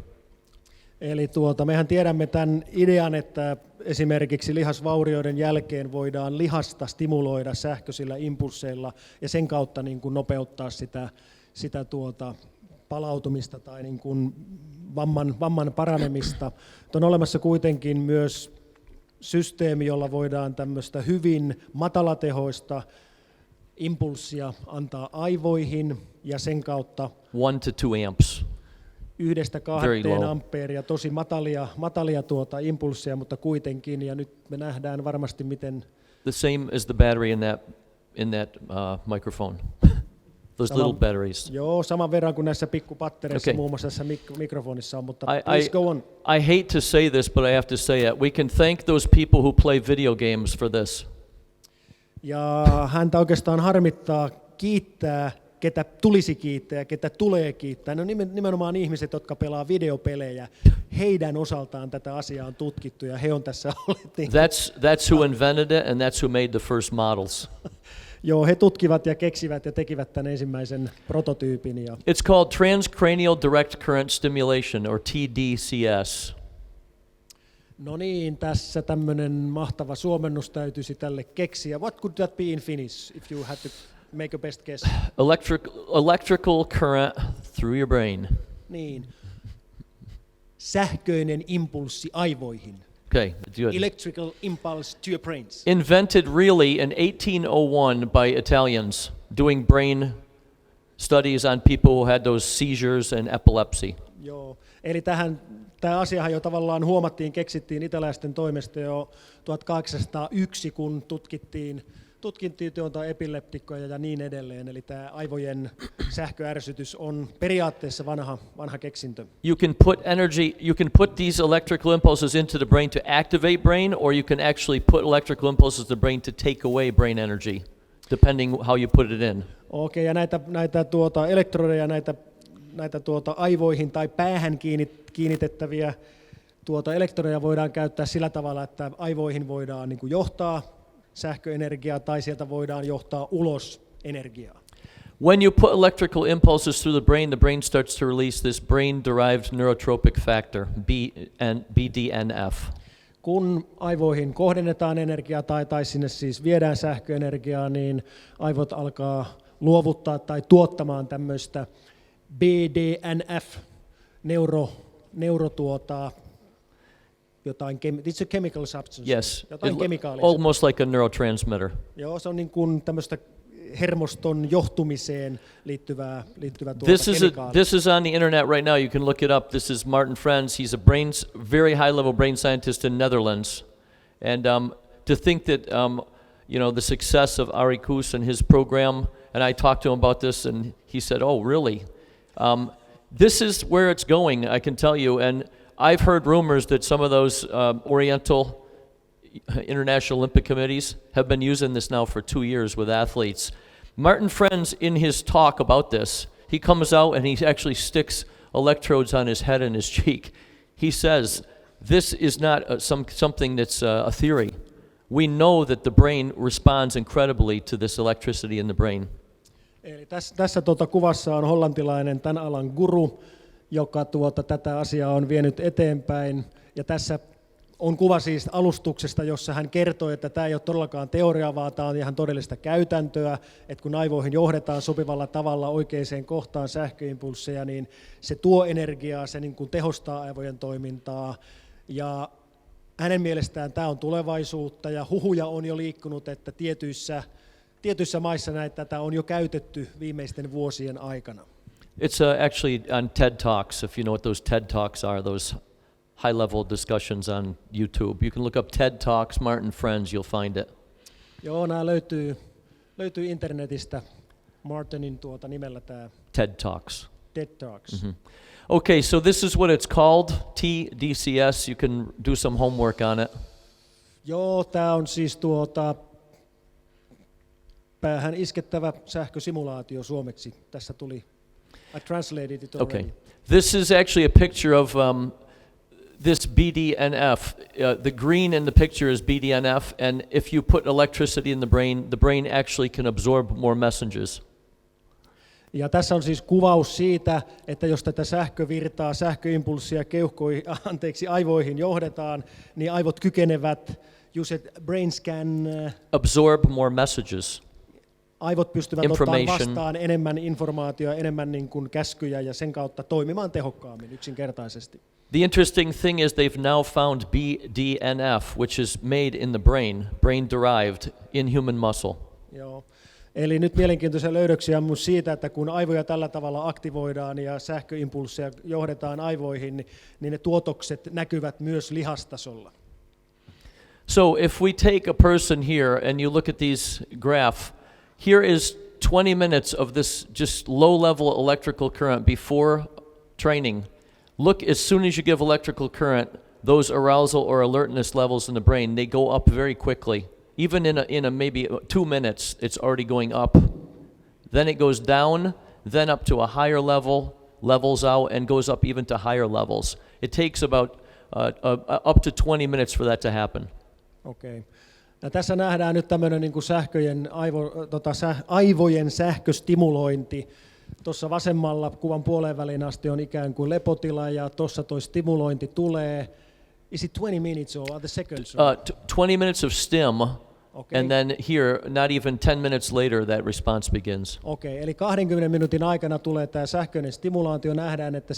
Eli mehän tiedämme tämän idean, että esimerkiksi lihasvaurioiden jälkeen voidaan lihasta stimuloida sähköisillä impulseilla ja sen kautta niin kuin nopeuttaa sitä palautumista tai niin kuin vamman paranemista. On olemassa kuitenkin myös systeemi, jolla voidaan tämmöistä hyvin matalatehoista impulssia antaa aivoihin ja sen kautta 1 to 2 amps. 1-2 ampeeria, tosi matalia impulsseja, mutta kuitenkin, ja nyt me nähdään varmasti miten... The same as the battery in that microphone. Those little batteries. Joo, saman verran kuin näissä pikkupattereissa, muun muassa tässä mikrofonissa on, mutta please go on. I hate to say this, but I have to say it. We can thank those people who play video games for this. Ja häntä oikeastaan harmittaa kiittää, ketä tulisi kiittää ja ketä tulee kiittää. No nimenomaan ihmiset, jotka pelaa videopelejä. Heidän osaltaan tätä asiaa on tutkittu ja he on tässä olleet. That's who invented it and that's who made the first models. Joo, he tutkivat ja keksivät ja tekivät tämän ensimmäisen prototyypin. It's called transcranial direct current stimulation or TDCS. No niin, tässä tämmöinen mahtava suomennus täytyisi tälle keksiä. What could that be in Finnish if you had to make a best guess. Electrical current through your brain. Niin. Sähköinen impulssi aivoihin. Okay, good. Electrical impulse to your brains. Invented really in 1801 by Italians doing brain studies on people who had those seizures and epilepsy. Joo. Eli tämä asiahan jo tavallaan keksittiin italialaisten toimesta jo 1801, kun tutkittiin epileptikkoja ja niin edelleen. Eli tämä aivojen sähköärsytys on periaatteessa vanha keksintö. You can put these electrical impulses into the brain to activate brain, or you can actually put electrical impulses to the brain to take away brain energy, depending how you put it in. Okei, ja näitä elektrodeja, näitä aivoihin tai päähän kiinnitettäviä elektrodeja voidaan käyttää sillä tavalla, että aivoihin voidaan niin kuin johtaa sähköenergiaa tai sieltä voidaan johtaa ulos energiaa. When you put electrical impulses through the brain starts to release this brain-derived neurotropic factor, BDNF. Kun aivoihin kohdennetaan energiaa tai sinne siis viedään sähköenergiaa, niin aivot alkaa luovuttaa tai tuottamaan tämmöistä BDNF, it's a chemical substance. Yes, Jotain kemikaalia. almost like a neurotransmitter. Joo, se on niin kuin tämmöistä hermoston johtumiseen liittyvää kemikaalia. This is on the internet right now. You can look it up. This is Martin Friends. He's a very high-level brain scientist in Netherlands. And to think that the success of Ari Koos and his program, and I talked to him about this, and he said, "Oh, really? This is where it's going, I can tell you." And I've heard rumors that some of those Oriental International Olympic Committees have been using this now for 2 years with athletes. Martin Friends, in his talk about this, he comes out and he actually sticks electrodes on his head and his cheek. He says, this is not something that's a theory. We know that the brain responds incredibly to this electricity in the brain. Eli tässä kuvassa on hollantilainen tämän alan guru, joka tätä asiaa on vienyt eteenpäin. Ja tässä on kuva siis alustuksesta, jossa hän kertoi, että tämä ei ole todellakaan teoriaa, vaan tämä on ihan todellista käytäntöä, että kun aivoihin johdetaan sopivalla tavalla oikeaan kohtaan sähköimpulsseja, niin se tuo energiaa, se niin kuin tehostaa aivojen toimintaa. Ja hänen mielestään tämä on tulevaisuutta, ja huhuja on jo liikkunut, että tietyissä maissa tätä on jo käytetty viimeisten vuosien aikana. It's actually on TED Talks, if you know what those TED Talks are, those high-level discussions on YouTube. You can look up TED Talks, Martin Friends, you'll find it. Joo, nämä löytyy internetistä Martinin nimellä tämä TED Talks. TED Talks. Mm-hmm. Okay, so this is what it's called, TDCS. You can do some homework on it. Joo, tämä on siis päähän iskettävä sähkösimulaatio suomeksi. Tässä tuli. I translated it already. Okay. This is actually a picture of this BDNF. The green in the picture is BDNF, and if you put electricity in the brain actually can absorb more messages. Ja tässä on siis kuvaus siitä, että jos tätä sähkövirtaa, sähköimpulssia aivoihin johdetaan, niin aivot kykenevät, brain can absorb more messages. Aivot pystyvät ottamaan vastaan enemmän informaatiota, enemmän niin kuin käskyjä ja sen kautta toimimaan tehokkaammin yksinkertaisesti. The interesting thing is they've now found BDNF, which is made in the brain derived in human muscle. Joo. Eli nyt mielenkiintoisia löydöksiä on myös siitä, että kun aivoja tällä tavalla aktivoidaan ja sähköimpulsseja johdetaan aivoihin, niin ne tuotokset näkyvät myös lihastasolla. So if we take a person here and you look at these graph, here is 20 minutes of this just low-level electrical current before training. Look, as soon as you give electrical current, those arousal or alertness levels in the brain, they go up very quickly. Even in a maybe 2 minutes, it's already going up. Then it goes down, then up to a higher level, levels out, and goes up even to higher levels. It takes about up to 20 minutes for that to happen. Okay. Ja tässä nähdään nyt tämmöinen niin kuin aivojen sähköstimulointi. Tuossa vasemmalla kuvan puoleen väliin asti on ikään kuin lepotila, ja tuossa toi stimulointi tulee. Is it 20 minutes or the seconds? 20 minutes of stim, Okay. And then here, not even 10 minutes later, that response begins. Okei, eli 20 minuutin aikana tulee tämä sähköinen stimulaatio. Nähdään, että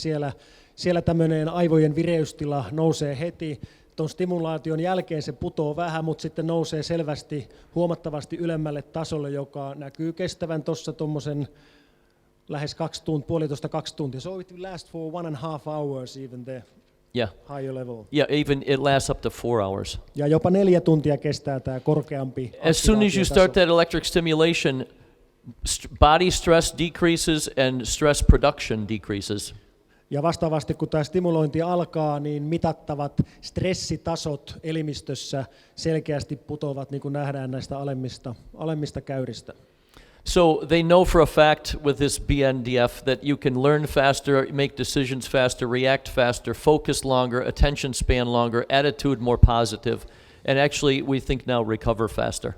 siellä tämmöinen aivojen vireystila nousee heti. Tuon stimulaation jälkeen se putoo vähän, mutta sitten nousee selvästi huomattavasti ylemmälle tasolle, joka näkyy kestävän tuossa tuommoisen lähes 2 tuntia. So it will last for 1.5 hours even the higher level. Yeah, even it lasts up to 4 hours. Ja jopa 4 tuntia kestää tämä korkeampi As soon as you start that electric stimulation, body stress decreases and stress production decreases. Ja vastaavasti kun tämä stimulointi alkaa, niin mitattavat stressitasot elimistössä selkeästi putoavat, niin kuin nähdään näistä alemmista käyristä. So they know for a fact with this BNDF that you can learn faster, make decisions faster, react faster, focus longer, attention span longer, attitude more positive, and actually we think now recover faster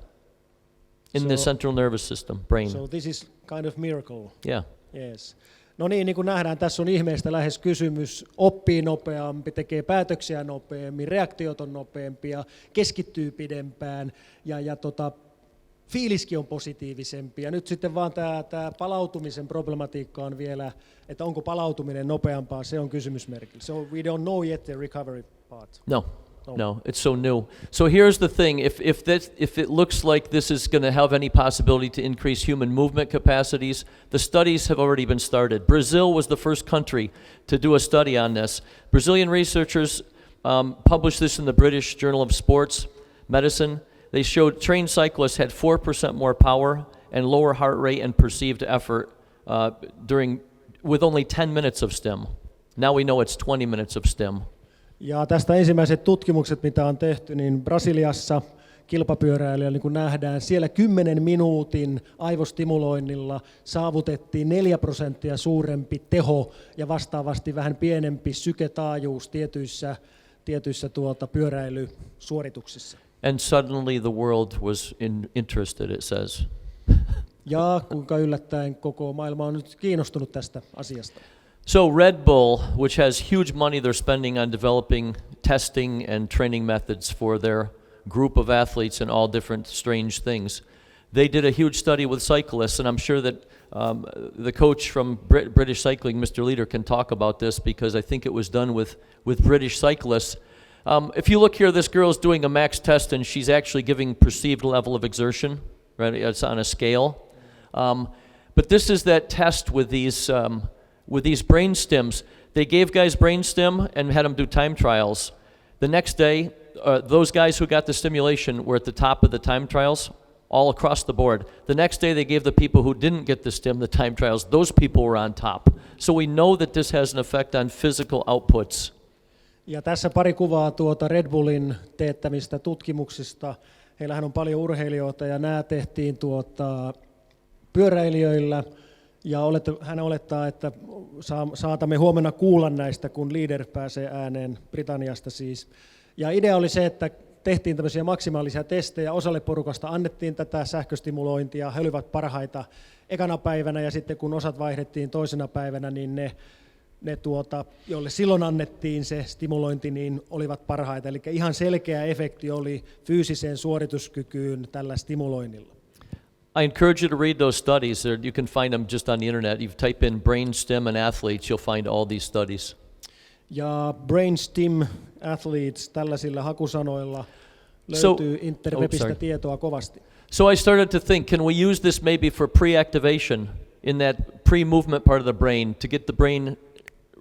in the central nervous system, brain. So this is kind of miracle. Yeah. Yes. No niin kuin nähdään, tässä on ihmeestä lähes kysymys. Oppii nopeampi, tekee päätöksiä nopeammin, reaktiot on nopeampia, keskittyy pidempään ja fiiliskin on positiivisempi. Ja nyt sitten vaan tämä palautumisen problematiikka on vielä, että onko palautuminen nopeampaa, se on kysymysmerkki. So we don't know yet the recovery part. No, it's so new. So here's the thing, if it looks like this is going to have any possibility to increase human movement capacities, the studies have already been started. Brazil was the first country to do a study on this. Brazilian researchers published this in the British Journal of Sports Medicine. They showed trained cyclists had 4% more power and lower heart rate and perceived effort with only 10 minutes of stim. Now we know it's 20 minutes of stim. Ja tästä ensimmäiset tutkimukset, mitä on tehty, niin Brasiliassa kilpapyöräilijä, niin kuin nähdään, siellä 10 minuutin aivostimuloinnilla saavutettiin 4% suurempi teho ja vastaavasti vähän pienempi syketaajuus tietyissä pyöräilysuorituksissa. And suddenly the world was interested, it says. Ja kuinka yllättäen koko maailma on nyt kiinnostunut tästä asiasta. So Red Bull, which has huge money they're spending on developing testing and training methods for their group of athletes and all different strange things, they did a huge study with cyclists, and I'm sure that the coach from British Cycling, Mr. Leader, can talk about this because I think it was done with British cyclists. If you look here, this girl is doing a max test, and she's actually giving perceived level of exertion, right? It's on a scale. But this is that test with these brain stims. They gave guys brain stim and had them do time trials. The next day, those guys who got the stimulation were at the top of the time trials all across the board. The next day they gave the people who didn't get the stim the time trials. Those people were on top. So we know that this has an effect on physical outputs. Ja tässä pari kuvaa Red Bullin teettämistä tutkimuksista. Heillähän on paljon urheilijoita ja nämä tehtiin pyöräilijöillä. Ja hän olettaa, että saatamme huomenna kuulla näistä, kun Leader pääsee ääneen Britanniasta siis. Ja idea oli se, että tehtiin tämmöisiä maksimaalisia testejä. Osalle porukasta annettiin tätä sähköstimulointia. He olivat parhaita ekana päivänä ja sitten kun osat vaihdettiin toisena päivänä, niin ne joille silloin annettiin se stimulointi, niin olivat parhaita. Eli ihan selkeä efekti oli fyysiseen suorituskykyyn tällä stimuloinnilla. I encourage you to read those studies. You can find them just on the internet. You type in brainstem and athletes, you'll find all these studies. Ja brainstem athletes tällaisilla hakusanoilla löytyy interwebistä tietoa kovasti. So I started to think, can we use this maybe for pre-activation in that pre-movement part of the brain to get the brain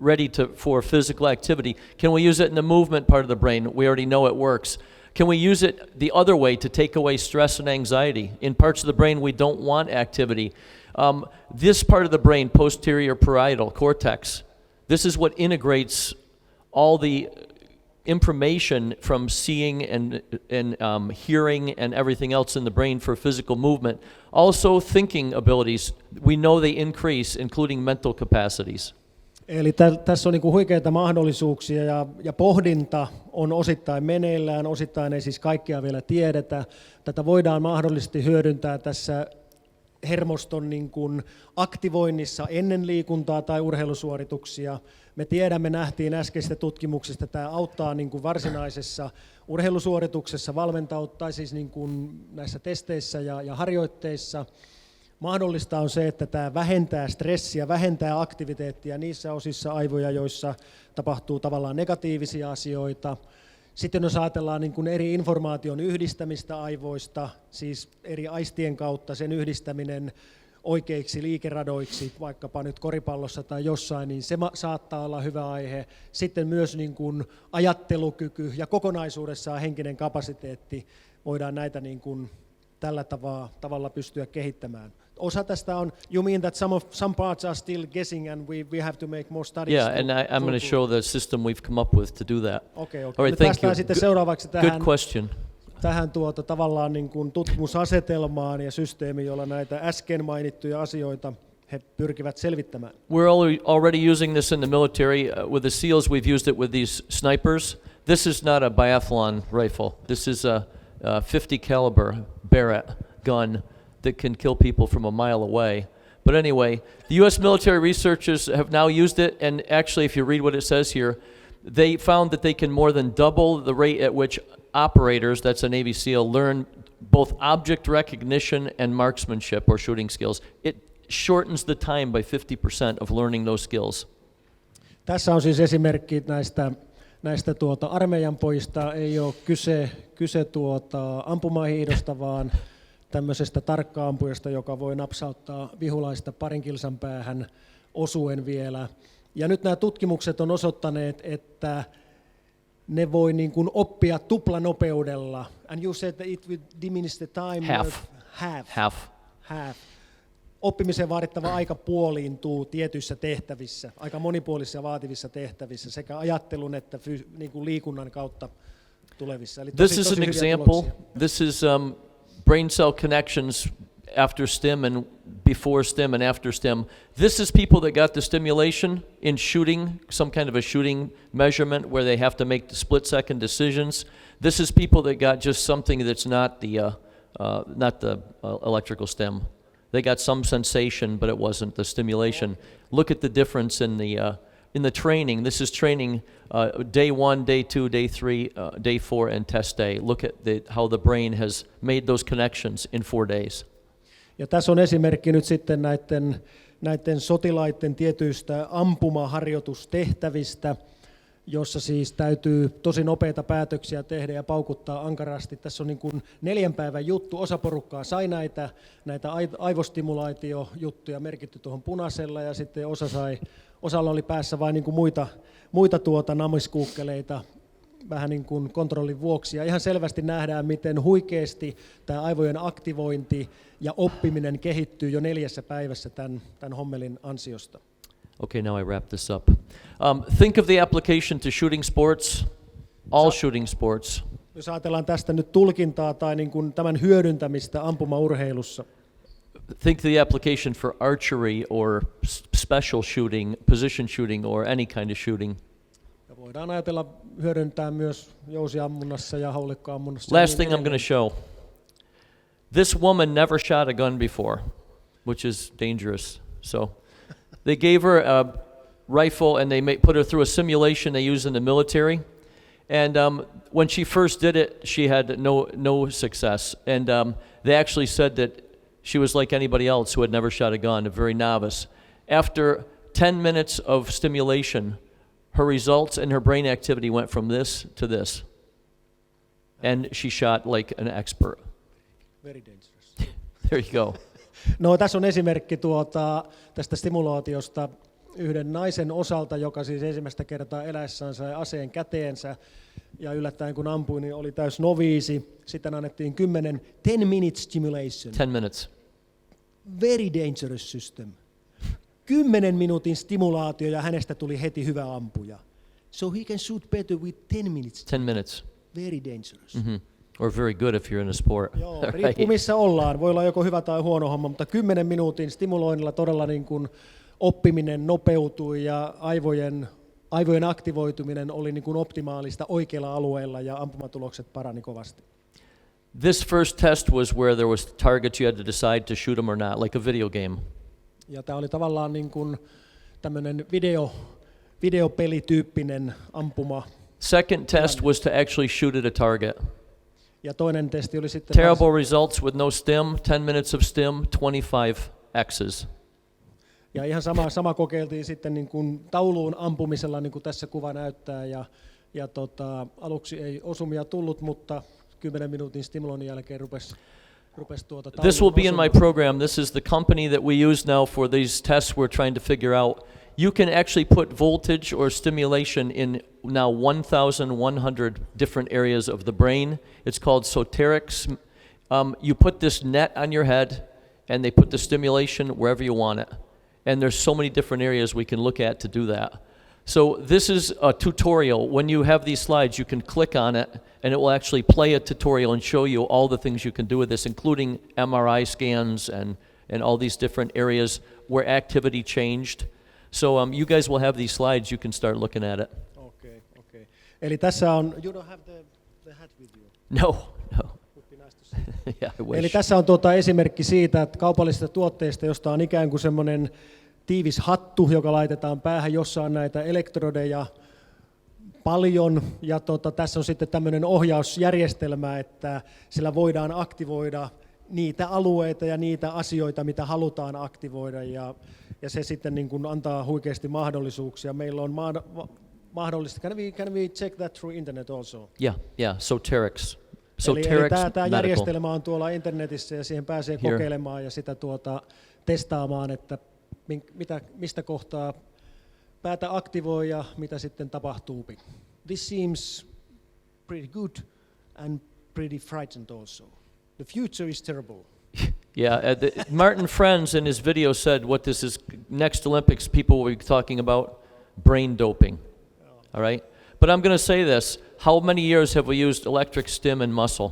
ready for physical activity? Can we use it in the movement part of the brain? We already know it works. Can we use it the other way to take away stress and anxiety? In parts of the brain we don't want activity. This part of the brain, posterior parietal cortex, this is what integrates all the information from seeing and hearing and everything else in the brain for physical movement. Also thinking abilities, we know they increase, including mental capacities. Eli tässä on niin kuin huikeita mahdollisuuksia ja pohdinta on osittain meneillään, osittain ei siis kaikkea vielä tiedetä. Tätä voidaan mahdollisesti hyödyntää tässä hermoston niin kuin aktivoinnissa ennen liikuntaa tai urheilusuorituksia. Me tiedämme, nähtiin äskeistä tutkimuksesta, että tämä auttaa niin kuin varsinaisessa urheilusuorituksessa, tai siis niin kuin näissä testeissä ja harjoitteissa. Mahdollista on se, että tämä vähentää stressiä, vähentää aktiviteettia niissä osissa aivoja, joissa tapahtuu tavallaan negatiivisia asioita. Sitten jos ajatellaan niin kuin eri informaation yhdistämistä aivoista, siis eri aistien kautta sen yhdistäminen oikeiksi liikeradoiksi, vaikkapa nyt koripallossa tai jossain, niin se saattaa olla hyvä aihe. Sitten myös niin kuin ajattelukyky ja kokonaisuudessaan henkinen kapasiteetti, voidaan näitä niin kuin tällä tavalla pystyä kehittämään. Osa tästä on, you mean that some parts are still guessing and we have to make more studies? Yeah, and I'm going to show the system we've come up with to do that. Okay. All right, Nyt thank päästään you. sitten seuraavaksi Good question. tähän tavallaan niin kuin tutkimusasetelmaan ja systeemiin, jolla näitä äsken mainittuja asioita he pyrkivät selvittämään. We're already using this in the military. With the SEALs, we've used it with these snipers. This is not a biathlon rifle. This is a 50 caliber Barrett gun that can kill people from a mile away. But anyway, the U.S. military researchers have now used it, and actually, if you read what it says here, they found that they can more than double the rate at which operators, that's a Navy SEAL, learn both object recognition and marksmanship or shooting skills. It shortens the time by 50% of learning those skills. Tässä on siis esimerkki näistä armeijan pojista. Ei ole kyse ampumahiihdosta, vaan tämmöisestä tarkka-ampujasta, joka voi napsauttaa vihulaista parin kilsan päähän osuen vielä. Ja nyt nämä tutkimukset on osoittaneet, että ne voi niin kuin oppia tuplanopeudella. And you said that it would diminish the time. Half. Oppimiseen vaadittava aika puoliintuu tietyissä tehtävissä, aika monipuolisissa ja vaativissa tehtävissä, sekä ajattelun että niin kuin liikunnan kautta tulevissa. Eli This is an example. This is brain cell connections after STEM and before STEM and after STEM. This is people that got the stimulation in shooting, some kind of a shooting measurement where they have to make the split-second decisions. This is people that got just something that's not the electrical STEM. They got some sensation, but it wasn't the stimulation. Look at the difference in the training. This is training day 1, day 2, day 3, day 4, and test day. Look at how the brain has made those connections in 4 days. Ja tässä on esimerkki nyt sitten näiden sotilaiden tietyistä ampumaharjoitustehtävistä, jossa siis täytyy tosi nopeita päätöksiä tehdä ja paukuttaa ankarasti. Tässä on niin kuin 4 päivän juttu. Osa porukkaa sai näitä aivostimulaatiojuttuja merkitty tuohon punaisella, ja sitten osalla oli päässä vain niin kuin muita namiskuukkeleita vähän niin kuin kontrollin vuoksi. Ja ihan selvästi nähdään, miten huikeasti tämä aivojen aktivointi ja oppiminen kehittyy jo 4 päivässä tämän hommelin ansiosta. Okay, now I wrap this up. Think of the application to shooting sports, all shooting sports. Jos ajatellaan tästä nyt tulkintaa tai niin kuin tämän hyödyntämistä ampumaurheilussa. Think the application for archery or special shooting, position shooting or any kind of shooting. Ja voidaan ajatella hyödyntää myös jousiammunnassa ja haulikkoammunnassa. Last thing I'm going to show. This woman never shot a gun before, which is dangerous. So they gave her a rifle and they put her through a simulation they use in the military. And when she first did it, she had no success. And they actually said that she was like anybody else who had never shot a gun, a very novice. After 10 minutes of stimulation, her results and her brain activity went from this to this. And she shot like an expert. Very dangerous. There you go. No, tässä on esimerkki tästä stimulaatiosta yhden naisen osalta, joka siis ensimmäistä kertaa eläessään sai aseen käteensä, ja yllättäen kun ampui, niin oli täys noviisi. Sitten annettiin 10 minute stimulation. 10 minutes. Very dangerous system. 10 minuutin stimulaatio ja hänestä tuli heti hyvä ampuja. So he can shoot better with 10 minutes. 10 minutes. Very dangerous. Mm-hmm. Or very good if you're in a sport. Joo, riippuu missä ollaan. Voi olla joko hyvä tai huono homma, mutta 10 minuutin stimuloinnilla todella niin kuin oppiminen nopeutui ja aivojen aktivoituminen oli niin kuin optimaalista oikealla alueella ja ampumatulokset parani kovasti. This first test was where there was targets you had to decide to shoot them or not, like a video game. Ja tämä oli tavallaan niin kuin tämmöinen videopelityyppinen ampuma. Second test was to actually shoot at a target. Ja toinen testi oli sitten Terrible results with no stim, 10 minutes of stim, 25 X's. Ja ihan sama kokeiltiin sitten niin kuin tauluun ampumisella, niin kuin tässä kuva näyttää. Ja aluksi ei osumia tullut, mutta 10 minuutin stimuloinnin jälkeen rupesi This will be in my program. This is the company that we use now for these tests we're trying to figure out. You can actually put voltage or stimulation in now 1,100 different areas of the brain. It's called soterics. You put this net on your head and they put the stimulation wherever you want it. And there's so many different areas we can look at to do that. So this is a tutorial. When you have these slides, you can click on it and it will actually play a tutorial and show you all the things you can do with this, including MRI scans and all these different areas where activity changed. So you guys will have these slides, you can start looking at it. Okay. Eli tässä on, you don't have the hat with you. No. Would be nice to see. Yeah, I wish. Eli tässä on esimerkki siitä, että kaupallisista tuotteista, josta on ikään kuin semmoinen tiivis hattu, joka laitetaan päähän, jossa on näitä elektrodeja paljon. Ja tässä on sitten tämmöinen ohjausjärjestelmä, että sillä voidaan aktivoida niitä alueita ja niitä asioita, mitä halutaan aktivoida. Ja se sitten niin kuin antaa huikeasti mahdollisuuksia. Meillä on mahdollista. Can we check that through internet also? Yeah, soterics. Eli tämä järjestelmä on tuolla internetissä ja siihen pääsee kokeilemaan ja sitä testaamaan, että mistä kohtaa päätä aktivoi ja mitä sitten tapahtuu. This seems pretty good and pretty frightened also. The future is terrible. Yeah, Martin Friends in his video said what this is, next Olympics people will be talking about brain doping, all right? But I'm going to say this, how many years have we used electric stim in muscle?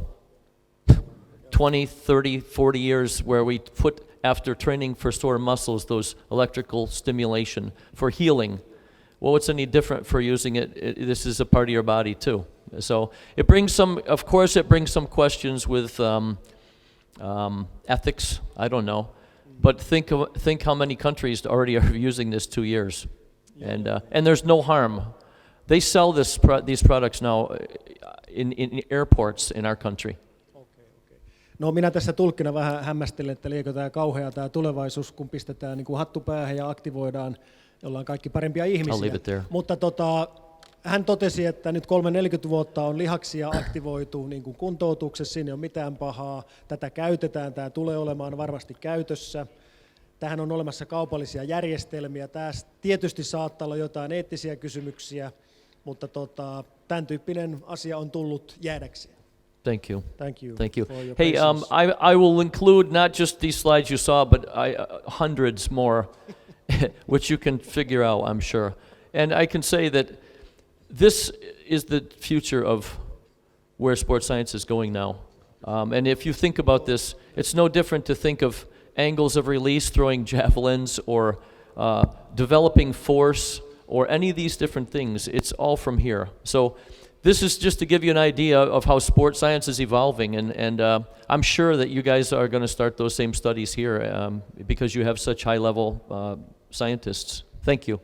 20, 30, 40 years where we put, after training for sore muscles, those electrical stimulation for healing. Well, what's any different for using it? This is a part of your body too. So it brings some, of course it brings some questions with ethics, I don't know. But think how many countries already are using this 2 years. And there's no harm. They sell these products now in airports in our country. No minä tässä tulkkina vähän hämmästelen, että liekö tämä kauhea tämä tulevaisuus, kun pistetään niin kuin hattu päähän ja aktivoidaan, ollaan kaikki parempia ihmisiä. Mutta hän totesi, että nyt 30-40 vuotta on lihaksia aktivoitu niin kuin kuntoutuksessa, siinä ei ole mitään pahaa, tätä käytetään, tämä tulee olemaan varmasti käytössä. Tähän on olemassa kaupallisia järjestelmiä, tässä tietysti saattaa olla jotain eettisiä kysymyksiä, mutta tämän tyyppinen asia on tullut jäädäkseen. Thank you. Thank you. Hey, I will include not just these slides you saw, but hundreds more, which you can figure out, I'm sure. And I can say that this is the future of where sports science is going now. And if you think about this, it's no different to think of angles of release, throwing javelins, or developing force, or any of these different things. It's all from here. So this is just to give you an idea of how sports science is evolving, and I'm sure that you guys are going to start those same studies here because you have such high-level scientists. Thank you.